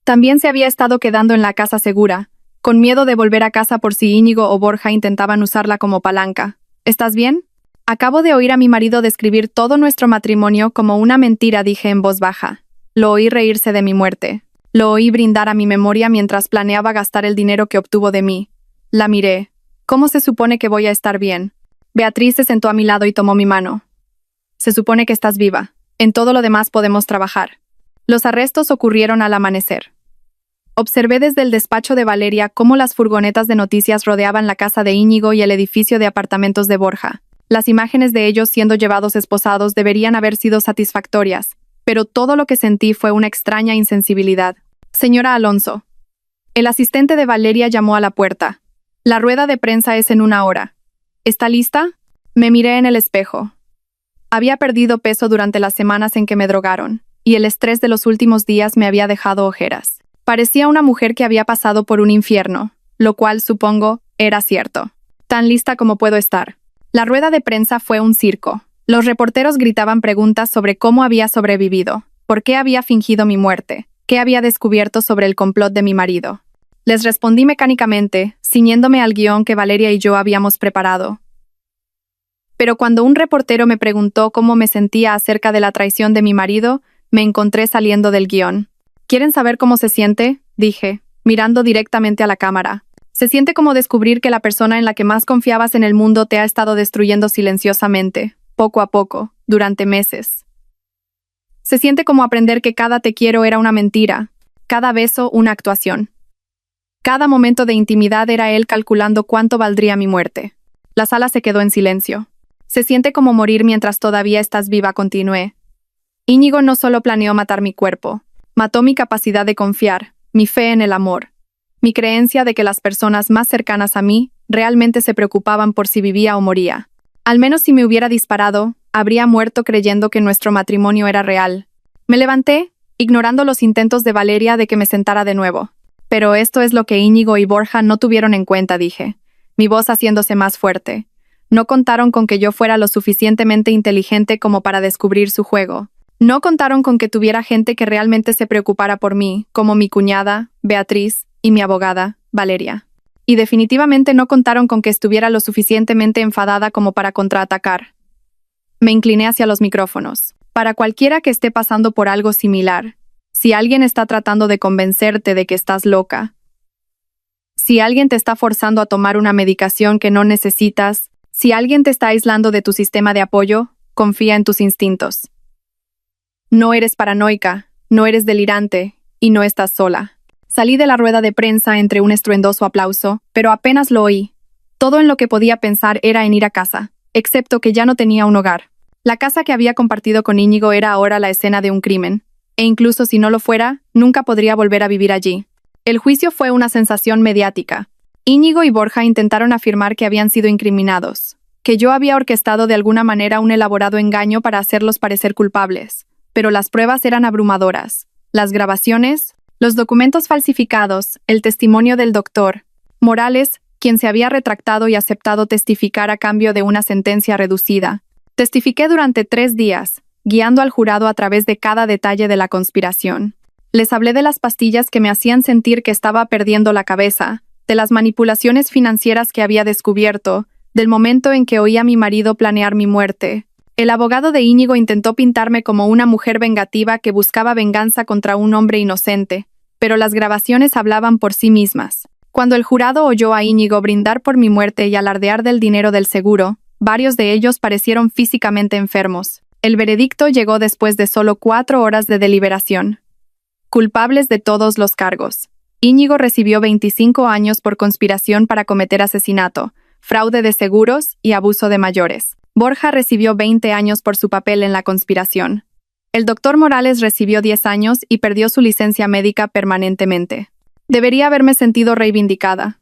También se había estado quedando en la casa segura, con miedo de volver a casa por si Íñigo o Borja intentaban usarla como palanca. ¿Estás bien? Acabo de oír a mi marido describir todo nuestro matrimonio como una mentira, dije en voz baja. Lo oí reírse de mi muerte. Lo oí brindar a mi memoria mientras planeaba gastar el dinero que obtuvo de mí. La miré. ¿Cómo se supone que voy a estar bien? Beatriz se sentó a mi lado y tomó mi mano. Se supone que estás viva. En todo lo demás podemos trabajar. Los arrestos ocurrieron al amanecer. Observé desde el despacho de Valeria cómo las furgonetas de noticias rodeaban la casa de Íñigo y el edificio de apartamentos de Borja. Las imágenes de ellos siendo llevados esposados deberían haber sido satisfactorias, pero todo lo que sentí fue una extraña insensibilidad. Señora Alonso. El asistente de Valeria llamó a la puerta. La rueda de prensa es en 1 hora. ¿Está lista? Me miré en el espejo. Había perdido peso durante las semanas en que me drogaron, y el estrés de los últimos días me había dejado ojeras. Parecía una mujer que había pasado por un infierno, lo cual, supongo, era cierto. Tan lista como puedo estar. La rueda de prensa fue un circo. Los reporteros gritaban preguntas sobre cómo había sobrevivido, por qué había fingido mi muerte, qué había descubierto sobre el complot de mi marido. Les respondí mecánicamente, ciñéndome al guión que Valeria y yo habíamos preparado. Pero cuando un reportero me preguntó cómo me sentía acerca de la traición de mi marido, me encontré saliendo del guión. ¿Quieren saber cómo se siente?, dije, mirando directamente a la cámara. Se siente como descubrir que la persona en la que más confiabas en el mundo te ha estado destruyendo silenciosamente, poco a poco, durante meses. Se siente como aprender que cada te quiero era una mentira, cada beso una actuación. Cada momento de intimidad era él calculando cuánto valdría mi muerte. La sala se quedó en silencio. Se siente como morir mientras todavía estás viva, continué. Íñigo no solo planeó matar mi cuerpo, mató mi capacidad de confiar, mi fe en el amor, mi creencia de que las personas más cercanas a mí realmente se preocupaban por si vivía o moría. Al menos si me hubiera disparado, habría muerto creyendo que nuestro matrimonio era real. Me levanté, ignorando los intentos de Valeria de que me sentara de nuevo. Pero esto es lo que Íñigo y Borja no tuvieron en cuenta, dije, mi voz haciéndose más fuerte. No contaron con que yo fuera lo suficientemente inteligente como para descubrir su juego. No contaron con que tuviera gente que realmente se preocupara por mí, como mi cuñada, Beatriz, y mi abogada, Valeria. y definitivamente no contaron con que estuviera lo suficientemente enfadada como para contraatacar. Me incliné hacia los micrófonos. Para cualquiera que esté pasando por algo similar, si alguien está tratando de convencerte de que estás loca, si alguien te está forzando a tomar una medicación que no necesitas, si alguien te está aislando de tu sistema de apoyo, confía en tus instintos. No eres paranoica, no eres delirante y no estás sola. Salí de la rueda de prensa entre un estruendoso aplauso, pero apenas lo oí. Todo en lo que podía pensar era en ir a casa, excepto que ya no tenía un hogar. La casa que había compartido con Íñigo era ahora la escena de un crimen, e incluso si no lo fuera, nunca podría volver a vivir allí. El juicio fue una sensación mediática. Íñigo y Borja intentaron afirmar que habían sido incriminados, que yo había orquestado de alguna manera un elaborado engaño para hacerlos parecer culpables, pero las pruebas eran abrumadoras. Las grabaciones, los documentos falsificados, el testimonio del doctor Morales, quien se había retractado y aceptado testificar a cambio de una sentencia reducida. Testifiqué durante 3 días, guiando al jurado a través de cada detalle de la conspiración. Les hablé de las pastillas que me hacían sentir que estaba perdiendo la cabeza, de las manipulaciones financieras que había descubierto, del momento en que oí a mi marido planear mi muerte. El abogado de Íñigo intentó pintarme como una mujer vengativa que buscaba venganza contra un hombre inocente, pero las grabaciones hablaban por sí mismas. Cuando el jurado oyó a Íñigo brindar por mi muerte y alardear del dinero del seguro, varios de ellos parecieron físicamente enfermos. El veredicto llegó después de solo 4 horas de deliberación. Culpables de todos los cargos. Íñigo recibió 25 años por conspiración para cometer asesinato, fraude de seguros y abuso de mayores. Borja recibió 20 años por su papel en la conspiración. El doctor Morales recibió 10 años y perdió su licencia médica permanentemente. Debería haberme sentido reivindicada.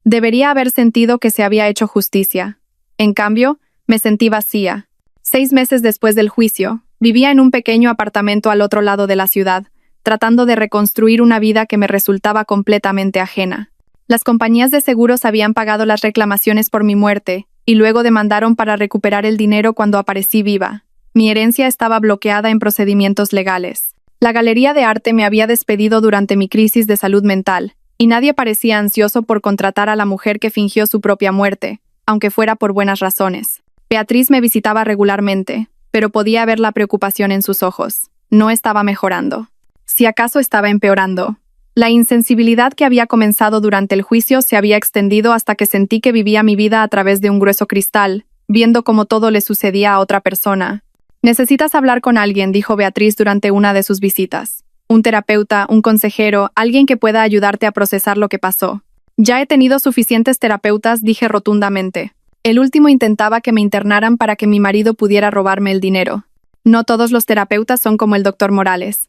Debería haber sentido que se había hecho justicia. En cambio, me sentí vacía. 6 meses después del juicio, vivía en un pequeño apartamento al otro lado de la ciudad, tratando de reconstruir una vida que me resultaba completamente ajena. Las compañías de seguros habían pagado las reclamaciones por mi muerte, y luego demandaron para recuperar el dinero cuando aparecí viva. Mi herencia estaba bloqueada en procedimientos legales. La galería de arte me había despedido durante mi crisis de salud mental, y nadie parecía ansioso por contratar a la mujer que fingió su propia muerte, aunque fuera por buenas razones. Beatriz me visitaba regularmente, pero podía ver la preocupación en sus ojos. No estaba mejorando. Si acaso estaba empeorando. La insensibilidad que había comenzado durante el juicio se había extendido hasta que sentí que vivía mi vida a través de un grueso cristal, viendo cómo todo le sucedía a otra persona. Necesitas hablar con alguien, dijo Beatriz durante una de sus visitas. Un terapeuta, un consejero, alguien que pueda ayudarte a procesar lo que pasó. Ya he tenido suficientes terapeutas, dije rotundamente. El último intentaba que me internaran para que mi marido pudiera robarme el dinero. No todos los terapeutas son como el doctor Morales.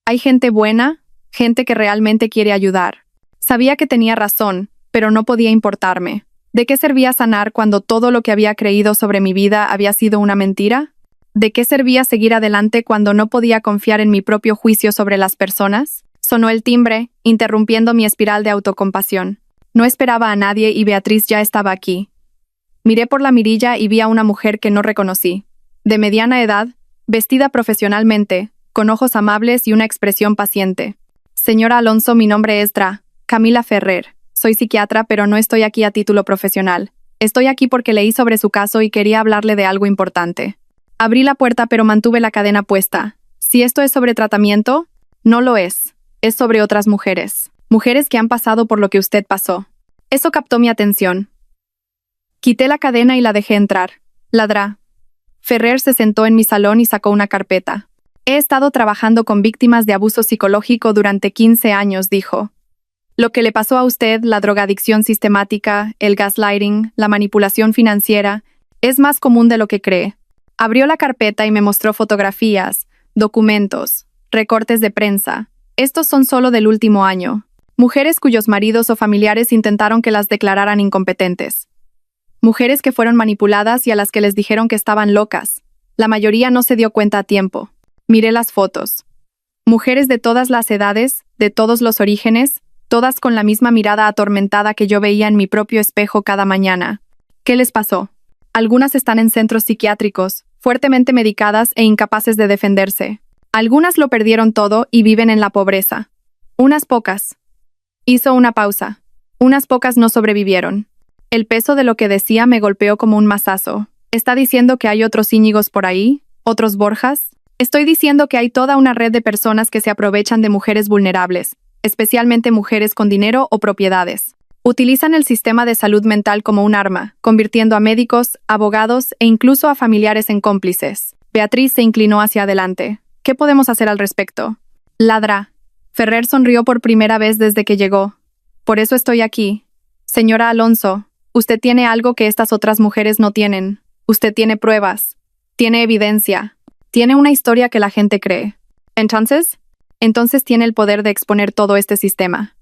Hay gente buena, gente que realmente quiere ayudar. Sabía que tenía razón, pero no podía importarme. ¿De qué servía sanar cuando todo lo que había creído sobre mi vida había sido una mentira? ¿De qué servía seguir adelante cuando no podía confiar en mi propio juicio sobre las personas? Sonó el timbre, interrumpiendo mi espiral de autocompasión. No esperaba a nadie y Beatriz ya estaba aquí. Miré por la mirilla y vi a una mujer que no reconocí. De mediana edad, vestida profesionalmente, con ojos amables y una expresión paciente. Señora Alonso, mi nombre es Camila Ferrer. Soy psiquiatra, pero no estoy aquí a título profesional. Estoy aquí porque leí sobre su caso y quería hablarle de algo importante. Abrí la puerta, pero mantuve la cadena puesta. Si esto es sobre tratamiento, no lo es. Es sobre otras mujeres. Mujeres que han pasado por lo que usted pasó. Eso captó mi atención. Quité la cadena y la dejé entrar. Ladrá. Ferrer se sentó en mi salón y sacó una carpeta. He estado trabajando con víctimas de abuso psicológico durante 15 años, dijo. Lo que le pasó a usted, la drogadicción sistemática, el gaslighting, la manipulación financiera, es más común de lo que cree. Abrió la carpeta y me mostró fotografías, documentos, recortes de prensa. Estos son solo del último año. Mujeres cuyos maridos o familiares intentaron que las declararan incompetentes. Mujeres que fueron manipuladas y a las que les dijeron que estaban locas. La mayoría no se dio cuenta a tiempo. Miré las fotos. Mujeres de todas las edades, de todos los orígenes, todas con la misma mirada atormentada que yo veía en mi propio espejo cada mañana. ¿Qué les pasó? Algunas están en centros psiquiátricos, fuertemente medicadas e incapaces de defenderse. Algunas lo perdieron todo y viven en la pobreza. Unas pocas. Hizo una pausa. Unas pocas no sobrevivieron. El peso de lo que decía me golpeó como un mazazo. ¿Está diciendo que hay otros Íñigos por ahí? ¿Otros Borjas? Estoy diciendo que hay toda una red de personas que se aprovechan de mujeres vulnerables, especialmente mujeres con dinero o propiedades. Utilizan el sistema de salud mental como un arma, convirtiendo a médicos, abogados e incluso a familiares en cómplices. Beatriz se inclinó hacia adelante. ¿Qué podemos hacer al respecto? Ladra. Ferrer sonrió por primera vez desde que llegó. Por eso estoy aquí. Señora Alonso, usted tiene algo que estas otras mujeres no tienen. Usted tiene pruebas. Tiene evidencia. Tiene una historia que la gente cree. Entonces tiene el poder de exponer todo este sistema.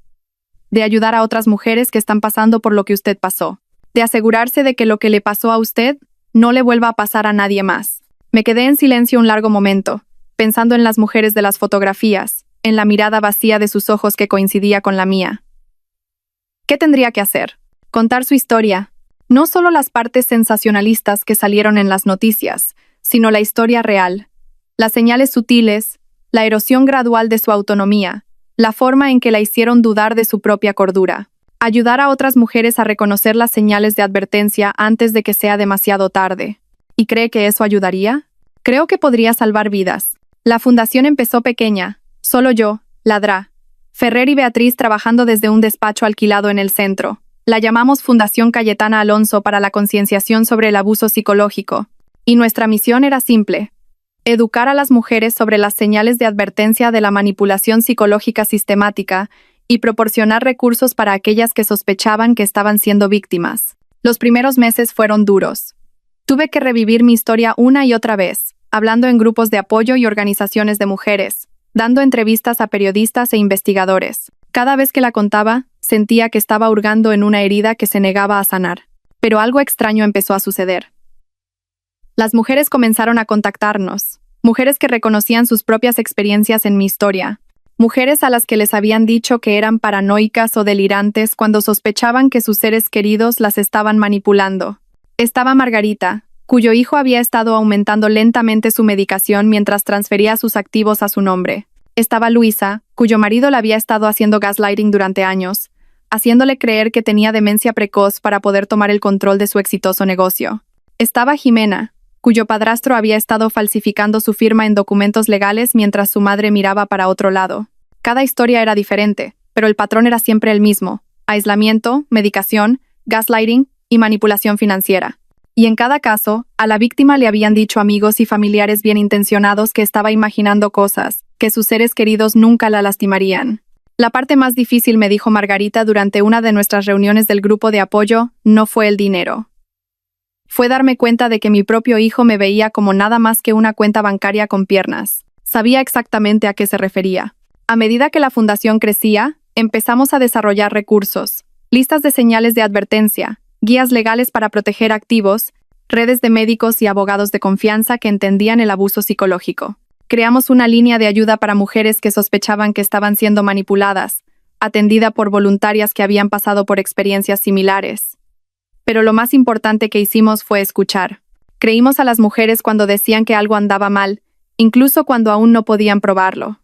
De ayudar a otras mujeres que están pasando por lo que usted pasó. De asegurarse de que lo que le pasó a usted no le vuelva a pasar a nadie más. Me quedé en silencio un largo momento, pensando en las mujeres de las fotografías, en la mirada vacía de sus ojos que coincidía con la mía. ¿Qué tendría que hacer? Contar su historia. No solo las partes sensacionalistas que salieron en las noticias, sino la historia real. Las señales sutiles, la erosión gradual de su autonomía, la forma en que la hicieron dudar de su propia cordura. Ayudar a otras mujeres a reconocer las señales de advertencia antes de que sea demasiado tarde. ¿Y cree que eso ayudaría? Creo que podría salvar vidas. La fundación empezó pequeña, solo yo, Ladra, Ferrer y Beatriz trabajando desde un despacho alquilado en el centro. La llamamos Fundación Cayetana Alonso para la concienciación sobre el abuso psicológico. Y nuestra misión era simple: educar a las mujeres sobre las señales de advertencia de la manipulación psicológica sistemática y proporcionar recursos para aquellas que sospechaban que estaban siendo víctimas. Los primeros meses fueron duros. Tuve que revivir mi historia una y otra vez, hablando en grupos de apoyo y organizaciones de mujeres, dando entrevistas a periodistas e investigadores. Cada vez que la contaba, sentía que estaba hurgando en una herida que se negaba a sanar. Pero algo extraño empezó a suceder. Las mujeres comenzaron a contactarnos, mujeres que reconocían sus propias experiencias en mi historia, mujeres a las que les habían dicho que eran paranoicas o delirantes cuando sospechaban que sus seres queridos las estaban manipulando. Estaba Margarita, cuyo hijo había estado aumentando lentamente su medicación mientras transfería sus activos a su nombre. Estaba Luisa, cuyo marido la había estado haciendo gaslighting durante años, haciéndole creer que tenía demencia precoz para poder tomar el control de su exitoso negocio. Estaba Jimena, cuyo padrastro había estado falsificando su firma en documentos legales mientras su madre miraba para otro lado. Cada historia era diferente, pero el patrón era siempre el mismo: aislamiento, medicación, gaslighting y manipulación financiera. Y en cada caso, a la víctima le habían dicho amigos y familiares bien intencionados que estaba imaginando cosas, que sus seres queridos nunca la lastimarían. La parte más difícil, me dijo Margarita durante una de nuestras reuniones del grupo de apoyo, no fue el dinero. Fue darme cuenta de que mi propio hijo me veía como nada más que una cuenta bancaria con piernas. Sabía exactamente a qué se refería. A medida que la fundación crecía, empezamos a desarrollar recursos, listas de señales de advertencia, guías legales para proteger activos, redes de médicos y abogados de confianza que entendían el abuso psicológico. Creamos una línea de ayuda para mujeres que sospechaban que estaban siendo manipuladas, atendida por voluntarias que habían pasado por experiencias similares. Pero lo más importante que hicimos fue escuchar. Creímos a las mujeres cuando decían que algo andaba mal, incluso cuando aún no podían probarlo.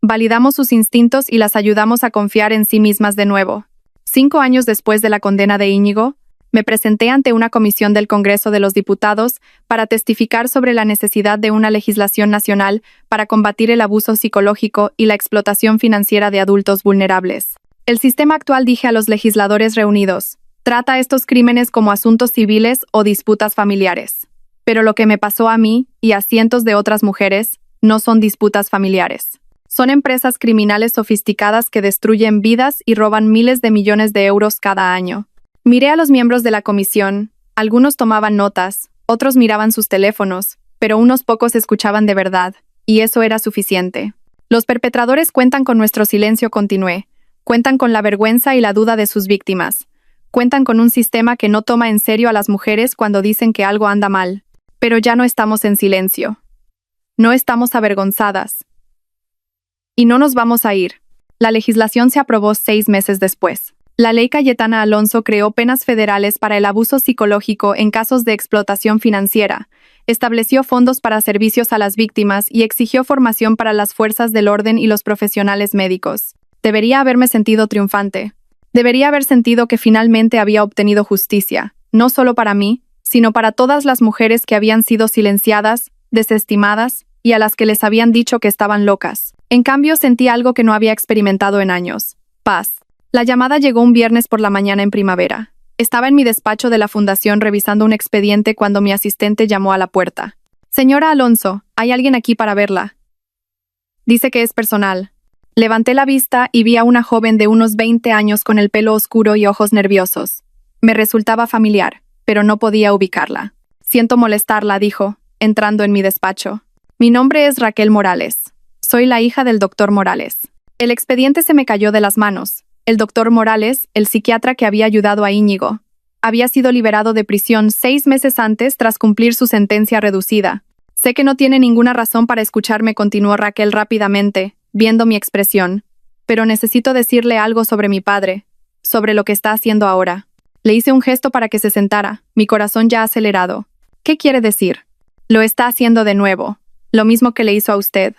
Validamos sus instintos y las ayudamos a confiar en sí mismas de nuevo. 5 años después de la condena de Íñigo, me presenté ante una comisión del Congreso de los Diputados para testificar sobre la necesidad de una legislación nacional para combatir el abuso psicológico y la explotación financiera de adultos vulnerables. El sistema actual, dije a los legisladores reunidos, trata estos crímenes como asuntos civiles o disputas familiares. Pero lo que me pasó a mí y a cientos de otras mujeres no son disputas familiares. Son empresas criminales sofisticadas que destruyen vidas y roban miles de millones de euros cada año. Miré a los miembros de la comisión. Algunos tomaban notas, otros miraban sus teléfonos, pero unos pocos escuchaban de verdad, y eso era suficiente. Los perpetradores cuentan con nuestro silencio, continué. Cuentan con la vergüenza y la duda de sus víctimas. Cuentan con un sistema que no toma en serio a las mujeres cuando dicen que algo anda mal. Pero ya no estamos en silencio. No estamos avergonzadas. Y no nos vamos a ir. La legislación se aprobó 6 meses después. La ley Cayetana Alonso creó penas federales para el abuso psicológico en casos de explotación financiera, estableció fondos para servicios a las víctimas y exigió formación para las fuerzas del orden y los profesionales médicos. Debería haberme sentido triunfante. Debería haber sentido que finalmente había obtenido justicia, no solo para mí, sino para todas las mujeres que habían sido silenciadas, desestimadas y a las que les habían dicho que estaban locas. En cambio, sentí algo que no había experimentado en años: paz. La llamada llegó un viernes por la mañana en primavera. Estaba en mi despacho de la fundación revisando un expediente cuando mi asistente llamó a la puerta. «Señora Alonso, hay alguien aquí para verla. Dice que es personal». Levanté la vista y vi a una joven de unos 20 años con el pelo oscuro y ojos nerviosos. Me resultaba familiar, pero no podía ubicarla. «Siento molestarla», dijo, entrando en mi despacho. «Mi nombre es Raquel Morales. Soy la hija del doctor Morales». El expediente se me cayó de las manos. El doctor Morales, el psiquiatra que había ayudado a Íñigo, había sido liberado de prisión 6 meses antes tras cumplir su sentencia reducida. «Sé que no tiene ninguna razón para escucharme», continuó Raquel rápidamente, viendo mi expresión, «pero necesito decirle algo sobre mi padre, sobre lo que está haciendo ahora». Le hice un gesto para que se sentara, mi corazón ya acelerado. «¿Qué quiere decir?» «Lo está haciendo de nuevo, lo mismo que le hizo a usted.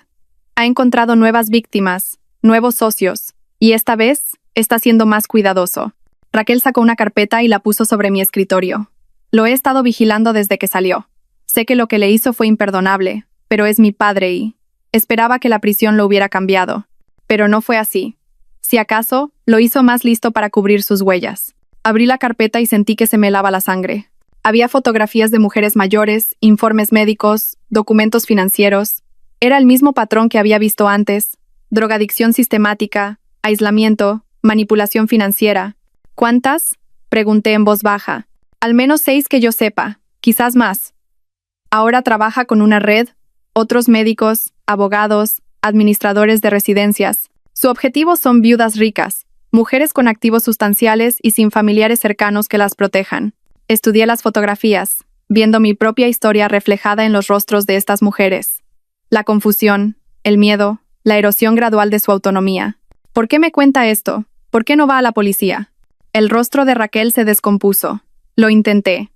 Ha encontrado nuevas víctimas, nuevos socios, y esta vez está siendo más cuidadoso». Raquel sacó una carpeta y la puso sobre mi escritorio. «Lo he estado vigilando desde que salió. Sé que lo que le hizo fue imperdonable, pero es mi padre y esperaba que la prisión lo hubiera cambiado. Pero no fue así. Si acaso, lo hizo más listo para cubrir sus huellas». Abrí la carpeta y sentí que se me helaba la sangre. Había fotografías de mujeres mayores, informes médicos, documentos financieros. Era el mismo patrón que había visto antes: drogadicción sistemática, aislamiento, manipulación financiera. «¿Cuántas?», pregunté en voz baja. «Al menos 6 que yo sepa, quizás más». Ahora trabaja con una red, otros médicos, abogados, administradores de residencias. Su objetivo son viudas ricas, mujeres con activos sustanciales y sin familiares cercanos que las protejan. Estudié las fotografías, viendo mi propia historia reflejada en los rostros de estas mujeres. La confusión, el miedo, la erosión gradual de su autonomía. «¿Por qué me cuenta esto? ¿Por qué no va a la policía?». El rostro de Raquel se descompuso. «Lo intenté,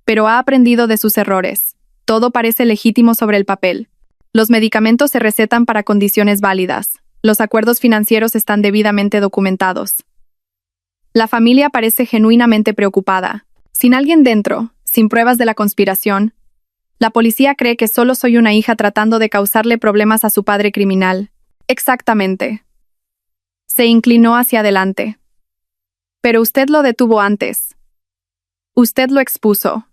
pero ha aprendido de sus errores. Todo parece legítimo sobre el papel. Los medicamentos se recetan para condiciones válidas. Los acuerdos financieros están debidamente documentados. La familia parece genuinamente preocupada. Sin alguien dentro, sin pruebas de la conspiración, la policía cree que solo soy una hija tratando de causarle problemas a su padre criminal». «Exactamente». Se inclinó hacia adelante. «Pero usted lo detuvo antes. Usted lo expuso.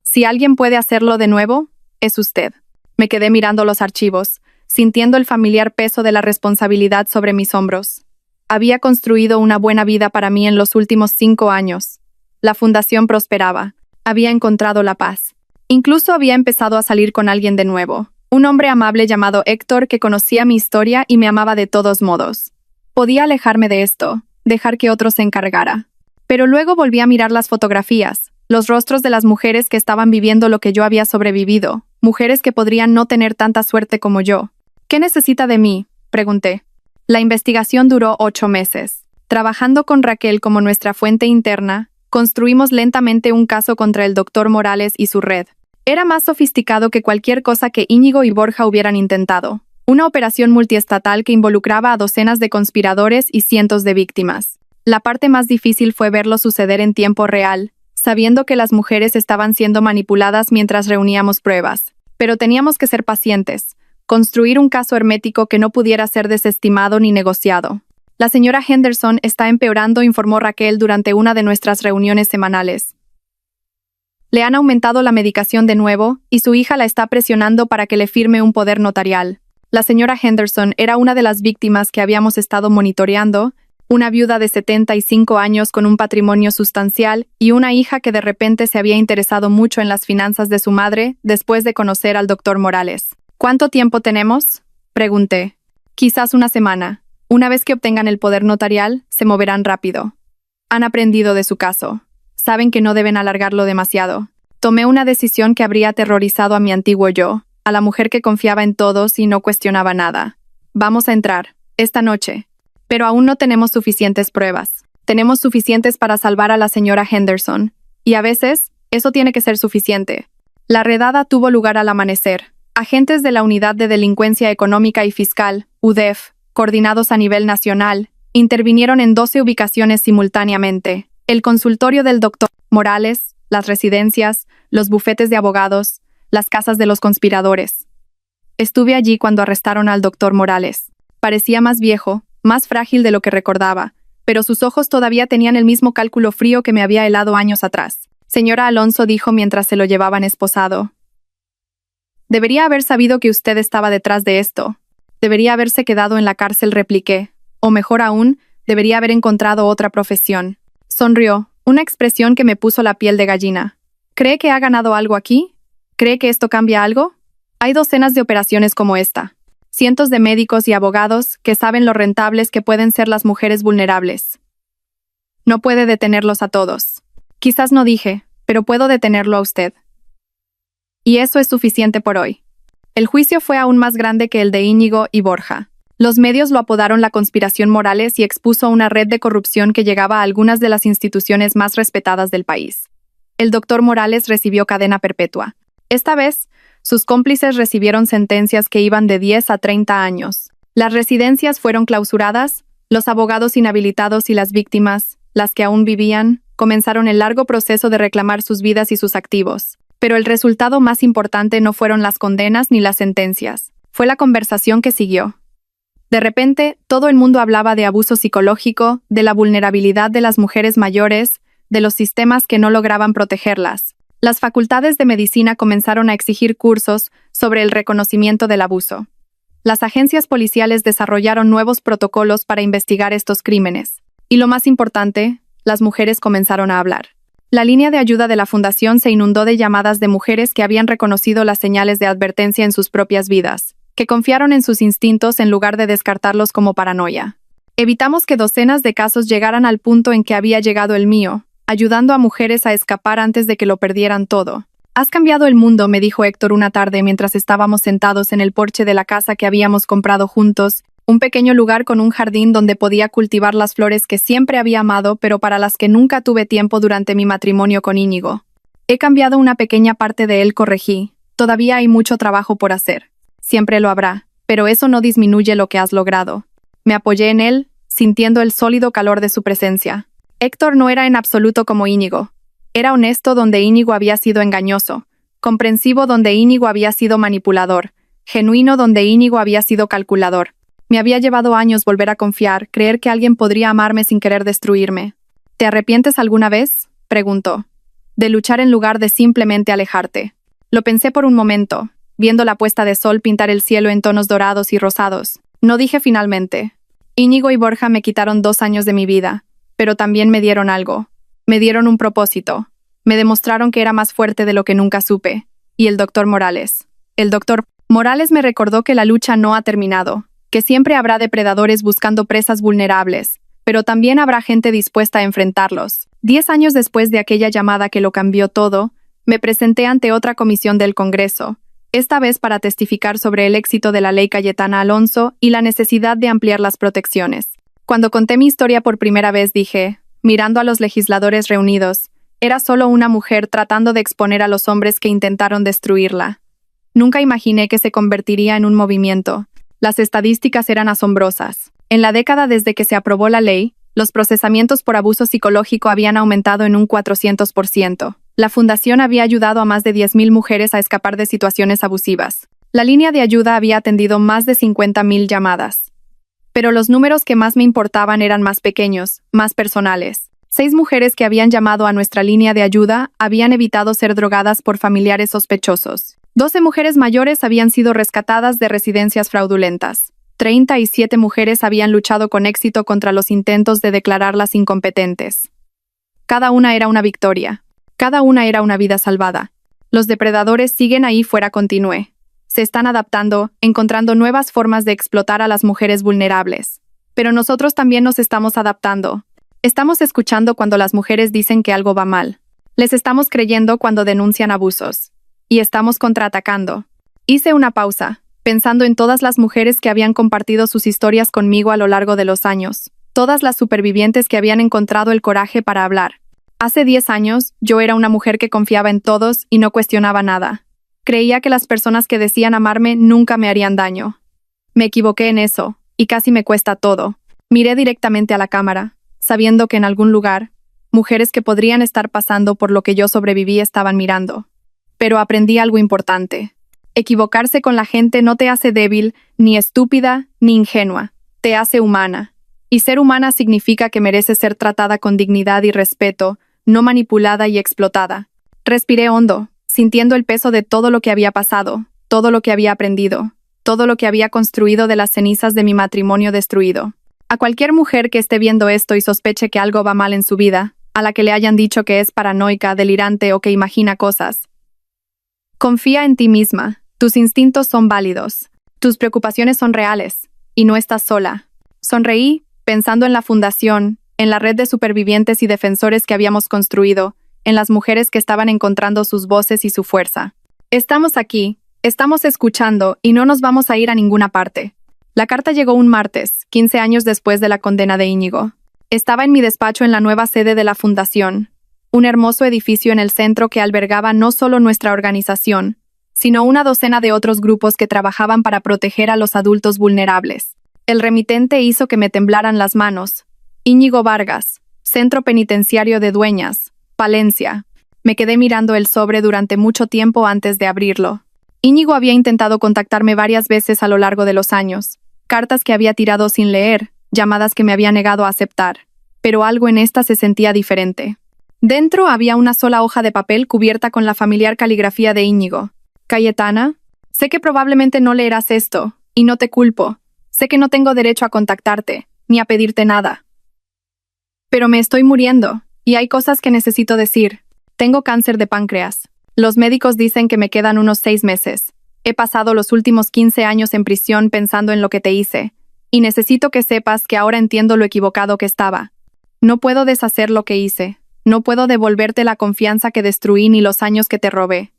Si alguien puede hacerlo de nuevo, es usted». Me quedé mirando los archivos, sintiendo el familiar peso de la responsabilidad sobre mis hombros. Había construido una buena vida para mí en los últimos 5 años. La fundación prosperaba. Había encontrado la paz. Incluso había empezado a salir con alguien de nuevo. Un hombre amable llamado Héctor que conocía mi historia y me amaba de todos modos. Podía alejarme de esto, dejar que otro se encargara. Pero luego volví a mirar las fotografías, los rostros de las mujeres que estaban viviendo lo que yo había sobrevivido, mujeres que podrían no tener tanta suerte como yo. «¿Qué necesita de mí?», pregunté. La investigación duró 8 meses. Trabajando con Raquel como nuestra fuente interna, construimos lentamente un caso contra el doctor Morales y su red. Era más sofisticado que cualquier cosa que Íñigo y Borja hubieran intentado. Una operación multiestatal que involucraba a docenas de conspiradores y cientos de víctimas. La parte más difícil fue verlo suceder en tiempo real, sabiendo que las mujeres estaban siendo manipuladas mientras reuníamos pruebas. Pero teníamos que ser pacientes, construir un caso hermético que no pudiera ser desestimado ni negociado. «La señora Henderson está empeorando», informó Raquel durante una de nuestras reuniones semanales. «Le han aumentado la medicación de nuevo y su hija la está presionando para que le firme un poder notarial». La señora Henderson era una de las víctimas que habíamos estado monitoreando, una viuda de 75 años con un patrimonio sustancial y una hija que de repente se había interesado mucho en las finanzas de su madre después de conocer al doctor Morales. «¿Cuánto tiempo tenemos?», pregunté. «Quizás una semana. Una vez que obtengan el poder notarial, se moverán rápido. Han aprendido de su caso. Saben que no deben alargarlo demasiado». Tomé una decisión que habría aterrorizado a mi antiguo yo, a la mujer que confiaba en todos y no cuestionaba nada. «Vamos a entrar, esta noche. Pero aún no tenemos suficientes pruebas. Tenemos suficientes para salvar a la señora Henderson. Y a veces, eso tiene que ser suficiente». La redada tuvo lugar al amanecer. Agentes de la Unidad de Delincuencia Económica y Fiscal, UDEF, coordinados a nivel nacional, intervinieron en 12 ubicaciones simultáneamente: el consultorio del doctor Morales, las residencias, los bufetes de abogados, las casas de los conspiradores. Estuve allí cuando arrestaron al doctor Morales. Parecía más viejo, más frágil de lo que recordaba, pero sus ojos todavía tenían el mismo cálculo frío que me había helado años atrás. Señora Alonso, dijo mientras se lo llevaban esposado. Debería haber sabido que usted estaba detrás de esto. Debería haberse quedado en la cárcel, repliqué. O mejor aún, debería haber encontrado otra profesión. Sonrió, una expresión que me puso la piel de gallina. ¿Cree que ha ganado algo aquí? ¿Cree que esto cambia algo? Hay docenas de operaciones como esta. Cientos de médicos y abogados que saben lo rentables que pueden ser las mujeres vulnerables. No puede detenerlos a todos. Quizás no dije, pero puedo detenerlo a usted. Y eso es suficiente por hoy. El juicio fue aún más grande que el de Íñigo y Borja. Los medios lo apodaron la conspiración Morales y expuso una red de corrupción que llegaba a algunas de las instituciones más respetadas del país. El doctor Morales recibió cadena perpetua. Esta vez, sus cómplices recibieron sentencias que iban de 10 a 30 años. Las residencias fueron clausuradas, los abogados inhabilitados y las víctimas, las que aún vivían, comenzaron el largo proceso de reclamar sus vidas y sus activos. Pero el resultado más importante no fueron las condenas ni las sentencias. Fue la conversación que siguió. De repente, todo el mundo hablaba de abuso psicológico, de la vulnerabilidad de las mujeres mayores, de los sistemas que no lograban protegerlas. Las facultades de medicina comenzaron a exigir cursos sobre el reconocimiento del abuso. Las agencias policiales desarrollaron nuevos protocolos para investigar estos crímenes. Y lo más importante, las mujeres comenzaron a hablar. La línea de ayuda de la fundación se inundó de llamadas de mujeres que habían reconocido las señales de advertencia en sus propias vidas, que confiaron en sus instintos en lugar de descartarlos como paranoia. Evitamos que docenas de casos llegaran al punto en que había llegado el mío, ayudando a mujeres a escapar antes de que lo perdieran todo. «Has cambiado el mundo», me dijo Héctor una tarde mientras estábamos sentados en el porche de la casa que habíamos comprado juntos, un pequeño lugar con un jardín donde podía cultivar las flores que siempre había amado, pero para las que nunca tuve tiempo durante mi matrimonio con Íñigo. «He cambiado una pequeña parte de él», corregí. «Todavía hay mucho trabajo por hacer. Siempre lo habrá, pero eso no disminuye lo que has logrado». Me apoyé en él, sintiendo el sólido calor de su presencia. Héctor no era en absoluto como Íñigo. Era honesto donde Íñigo había sido engañoso, comprensivo donde Íñigo había sido manipulador, genuino donde Íñigo había sido calculador. Me había llevado años volver a confiar, creer que alguien podría amarme sin querer destruirme. «¿Te arrepientes alguna vez?», preguntó. «De luchar en lugar de simplemente alejarte». Lo pensé por un momento, viendo la puesta de sol pintar el cielo en tonos dorados y rosados. No dije finalmente. Íñigo y Borja me quitaron 2 años de mi vida, pero también me dieron algo. Me dieron un propósito. Me demostraron que era más fuerte de lo que nunca supe. Y el doctor Morales. El doctor Morales me recordó que la lucha no ha terminado, que siempre habrá depredadores buscando presas vulnerables, pero también habrá gente dispuesta a enfrentarlos. 10 años después de aquella llamada que lo cambió todo, me presenté ante otra comisión del Congreso, esta vez para testificar sobre el éxito de la ley Cayetana Alonso y la necesidad de ampliar las protecciones. Cuando conté mi historia por primera vez dije, mirando a los legisladores reunidos, era solo una mujer tratando de exponer a los hombres que intentaron destruirla. Nunca imaginé que se convertiría en un movimiento. Las estadísticas eran asombrosas. En la década desde que se aprobó la ley, los procesamientos por abuso psicológico habían aumentado en un 400%. La fundación había ayudado a más de 10.000 mujeres a escapar de situaciones abusivas. La línea de ayuda había atendido más de 50.000 llamadas. Pero los números que más me importaban eran más pequeños, más personales. 6 mujeres que habían llamado a nuestra línea de ayuda habían evitado ser drogadas por familiares sospechosos. 12 mujeres mayores habían sido rescatadas de residencias fraudulentas. 37 mujeres habían luchado con éxito contra los intentos de declararlas incompetentes. Cada una era una victoria. Cada una era una vida salvada. Los depredadores siguen ahí fuera, continué. Se están adaptando, encontrando nuevas formas de explotar a las mujeres vulnerables. Pero nosotros también nos estamos adaptando. Estamos escuchando cuando las mujeres dicen que algo va mal. Les estamos creyendo cuando denuncian abusos. Y estamos contraatacando. Hice una pausa, pensando en todas las mujeres que habían compartido sus historias conmigo a lo largo de los años. Todas las supervivientes que habían encontrado el coraje para hablar. Hace 10 años, yo era una mujer que confiaba en todos y no cuestionaba nada. Creía que las personas que decían amarme nunca me harían daño. Me equivoqué en eso, y casi me cuesta todo. Miré directamente a la cámara, sabiendo que en algún lugar, mujeres que podrían estar pasando por lo que yo sobreviví estaban mirando. Pero aprendí algo importante. Equivocarse con la gente no te hace débil, ni estúpida, ni ingenua. Te hace humana. Y ser humana significa que mereces ser tratada con dignidad y respeto, no manipulada y explotada. Respiré hondo, sintiendo el peso de todo lo que había pasado, todo lo que había aprendido, todo lo que había construido de las cenizas de mi matrimonio destruido. A cualquier mujer que esté viendo esto y sospeche que algo va mal en su vida, a la que le hayan dicho que es paranoica, delirante o que imagina cosas, confía en ti misma. Tus instintos son válidos. Tus preocupaciones son reales. Y no estás sola. Sonreí, pensando en la fundación, en la red de supervivientes y defensores que habíamos construido, en las mujeres que estaban encontrando sus voces y su fuerza. Estamos aquí, estamos escuchando y no nos vamos a ir a ninguna parte. La carta llegó un martes, 15 años después de la condena de Íñigo. Estaba en mi despacho en la nueva sede de la fundación, un hermoso edificio en el centro que albergaba no solo nuestra organización, sino una docena de otros grupos que trabajaban para proteger a los adultos vulnerables. El remitente hizo que me temblaran las manos. Íñigo Vargas, Centro Penitenciario de Dueñas, Palencia. Me quedé mirando el sobre durante mucho tiempo antes de abrirlo. Íñigo había intentado contactarme varias veces a lo largo de los años. Cartas que había tirado sin leer, llamadas que me había negado a aceptar. Pero algo en esta se sentía diferente. Dentro había una sola hoja de papel cubierta con la familiar caligrafía de Íñigo. Cayetana, sé que probablemente no leerás esto, y no te culpo. Sé que no tengo derecho a contactarte, ni a pedirte nada. Pero me estoy muriendo, y hay cosas que necesito decir. Tengo cáncer de páncreas. Los médicos dicen que me quedan unos 6 meses. He pasado los últimos 15 años en prisión pensando en lo que te hice, y necesito que sepas que ahora entiendo lo equivocado que estaba. No puedo deshacer lo que hice. No puedo devolverte la confianza que destruí ni los años que te robé.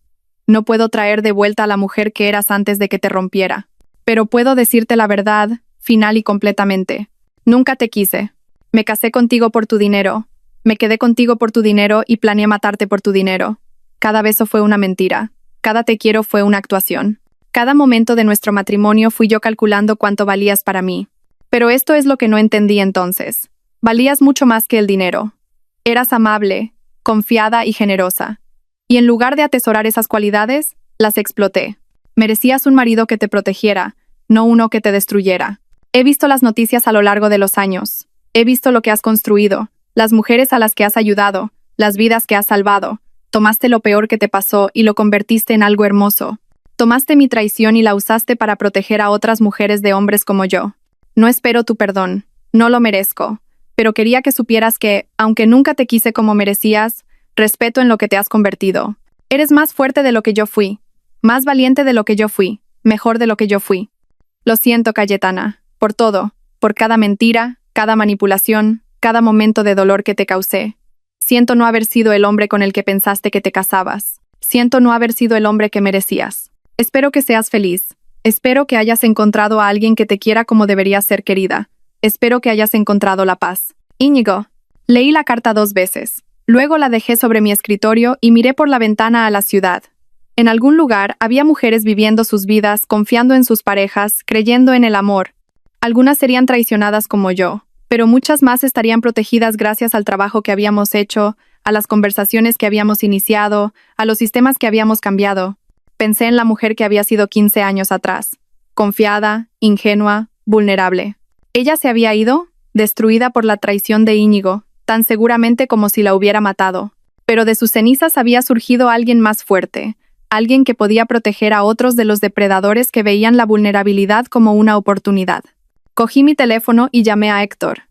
No puedo traer de vuelta a la mujer que eras antes de que te rompiera. Pero puedo decirte la verdad, final y completamente. Nunca te quise. Me casé contigo por tu dinero. Me quedé contigo por tu dinero y planeé matarte por tu dinero. Cada beso fue una mentira. Cada te quiero fue una actuación. Cada momento de nuestro matrimonio fui yo calculando cuánto valías para mí. Pero esto es lo que no entendí entonces. Valías mucho más que el dinero. Eras amable, confiada y generosa. Y en lugar de atesorar esas cualidades, las exploté. Merecías un marido que te protegiera, no uno que te destruyera. He visto las noticias a lo largo de los años. He visto lo que has construido, las mujeres a las que has ayudado, las vidas que has salvado. Tomaste lo peor que te pasó y lo convertiste en algo hermoso. Tomaste mi traición y la usaste para proteger a otras mujeres de hombres como yo. No espero tu perdón. No lo merezco. Pero quería que supieras que, aunque nunca te quise como merecías, respeto en lo que te has convertido. Eres más fuerte de lo que yo fui, más valiente de lo que yo fui, mejor de lo que yo fui. Lo siento, Cayetana, por todo, por cada mentira, cada manipulación, cada momento de dolor que te causé. Siento no haber sido el hombre con el que pensaste que te casabas. Siento no haber sido el hombre que merecías. Espero que seas feliz. Espero que hayas encontrado a alguien que te quiera como deberías ser querida. Espero que hayas encontrado la paz. Íñigo. Leí la carta 2 veces. Luego la dejé sobre mi escritorio y miré por la ventana a la ciudad. En algún lugar había mujeres viviendo sus vidas, confiando en sus parejas, creyendo en el amor. Algunas serían traicionadas como yo, pero muchas más estarían protegidas gracias al trabajo que habíamos hecho, a las conversaciones que habíamos iniciado, a los sistemas que habíamos cambiado. Pensé en la mujer que había sido 15 años atrás. Confiada, ingenua, vulnerable. Ella se había ido, destruida por la traición de Íñigo, tan seguramente como si la hubiera matado. Pero de sus cenizas había surgido alguien más fuerte, alguien que podía proteger a otros de los depredadores que veían la vulnerabilidad como una oportunidad. Cogí mi teléfono y llamé a Héctor.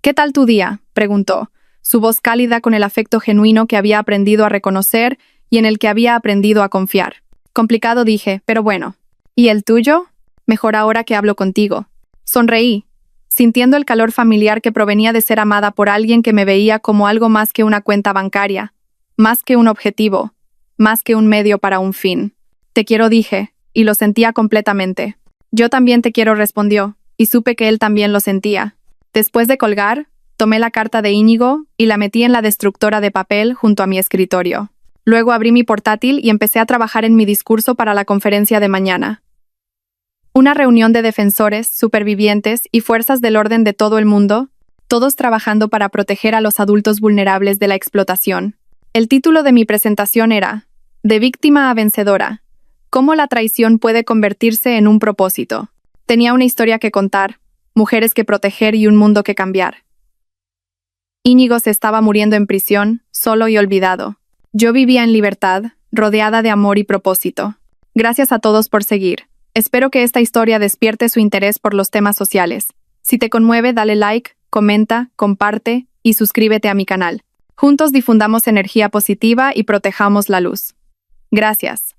«¿Qué tal tu día?», preguntó, su voz cálida con el afecto genuino que había aprendido a reconocer y en el que había aprendido a confiar. Complicado, dije, pero bueno. «¿Y el tuyo?». «Mejor ahora que hablo contigo». Sonreí, sintiendo el calor familiar que provenía de ser amada por alguien que me veía como algo más que una cuenta bancaria, más que un objetivo, más que un medio para un fin. «Te quiero», dije, y lo sentía completamente. «Yo también te quiero», respondió, y supe que él también lo sentía. Después de colgar, tomé la carta de Íñigo y la metí en la destructora de papel junto a mi escritorio. Luego abrí mi portátil y empecé a trabajar en mi discurso para la conferencia de mañana. Una reunión de defensores, supervivientes y fuerzas del orden de todo el mundo, todos trabajando para proteger a los adultos vulnerables de la explotación. El título de mi presentación era De víctima a vencedora. ¿Cómo la traición puede convertirse en un propósito? Tenía una historia que contar, mujeres que proteger y un mundo que cambiar. Íñigo se estaba muriendo en prisión, solo y olvidado. Yo vivía en libertad, rodeada de amor y propósito. Gracias a todos por seguir. Espero que esta historia despierte su interés por los temas sociales. Si te conmueve, dale like, comenta, comparte y suscríbete a mi canal. Juntos difundamos energía positiva y protejamos la luz. Gracias.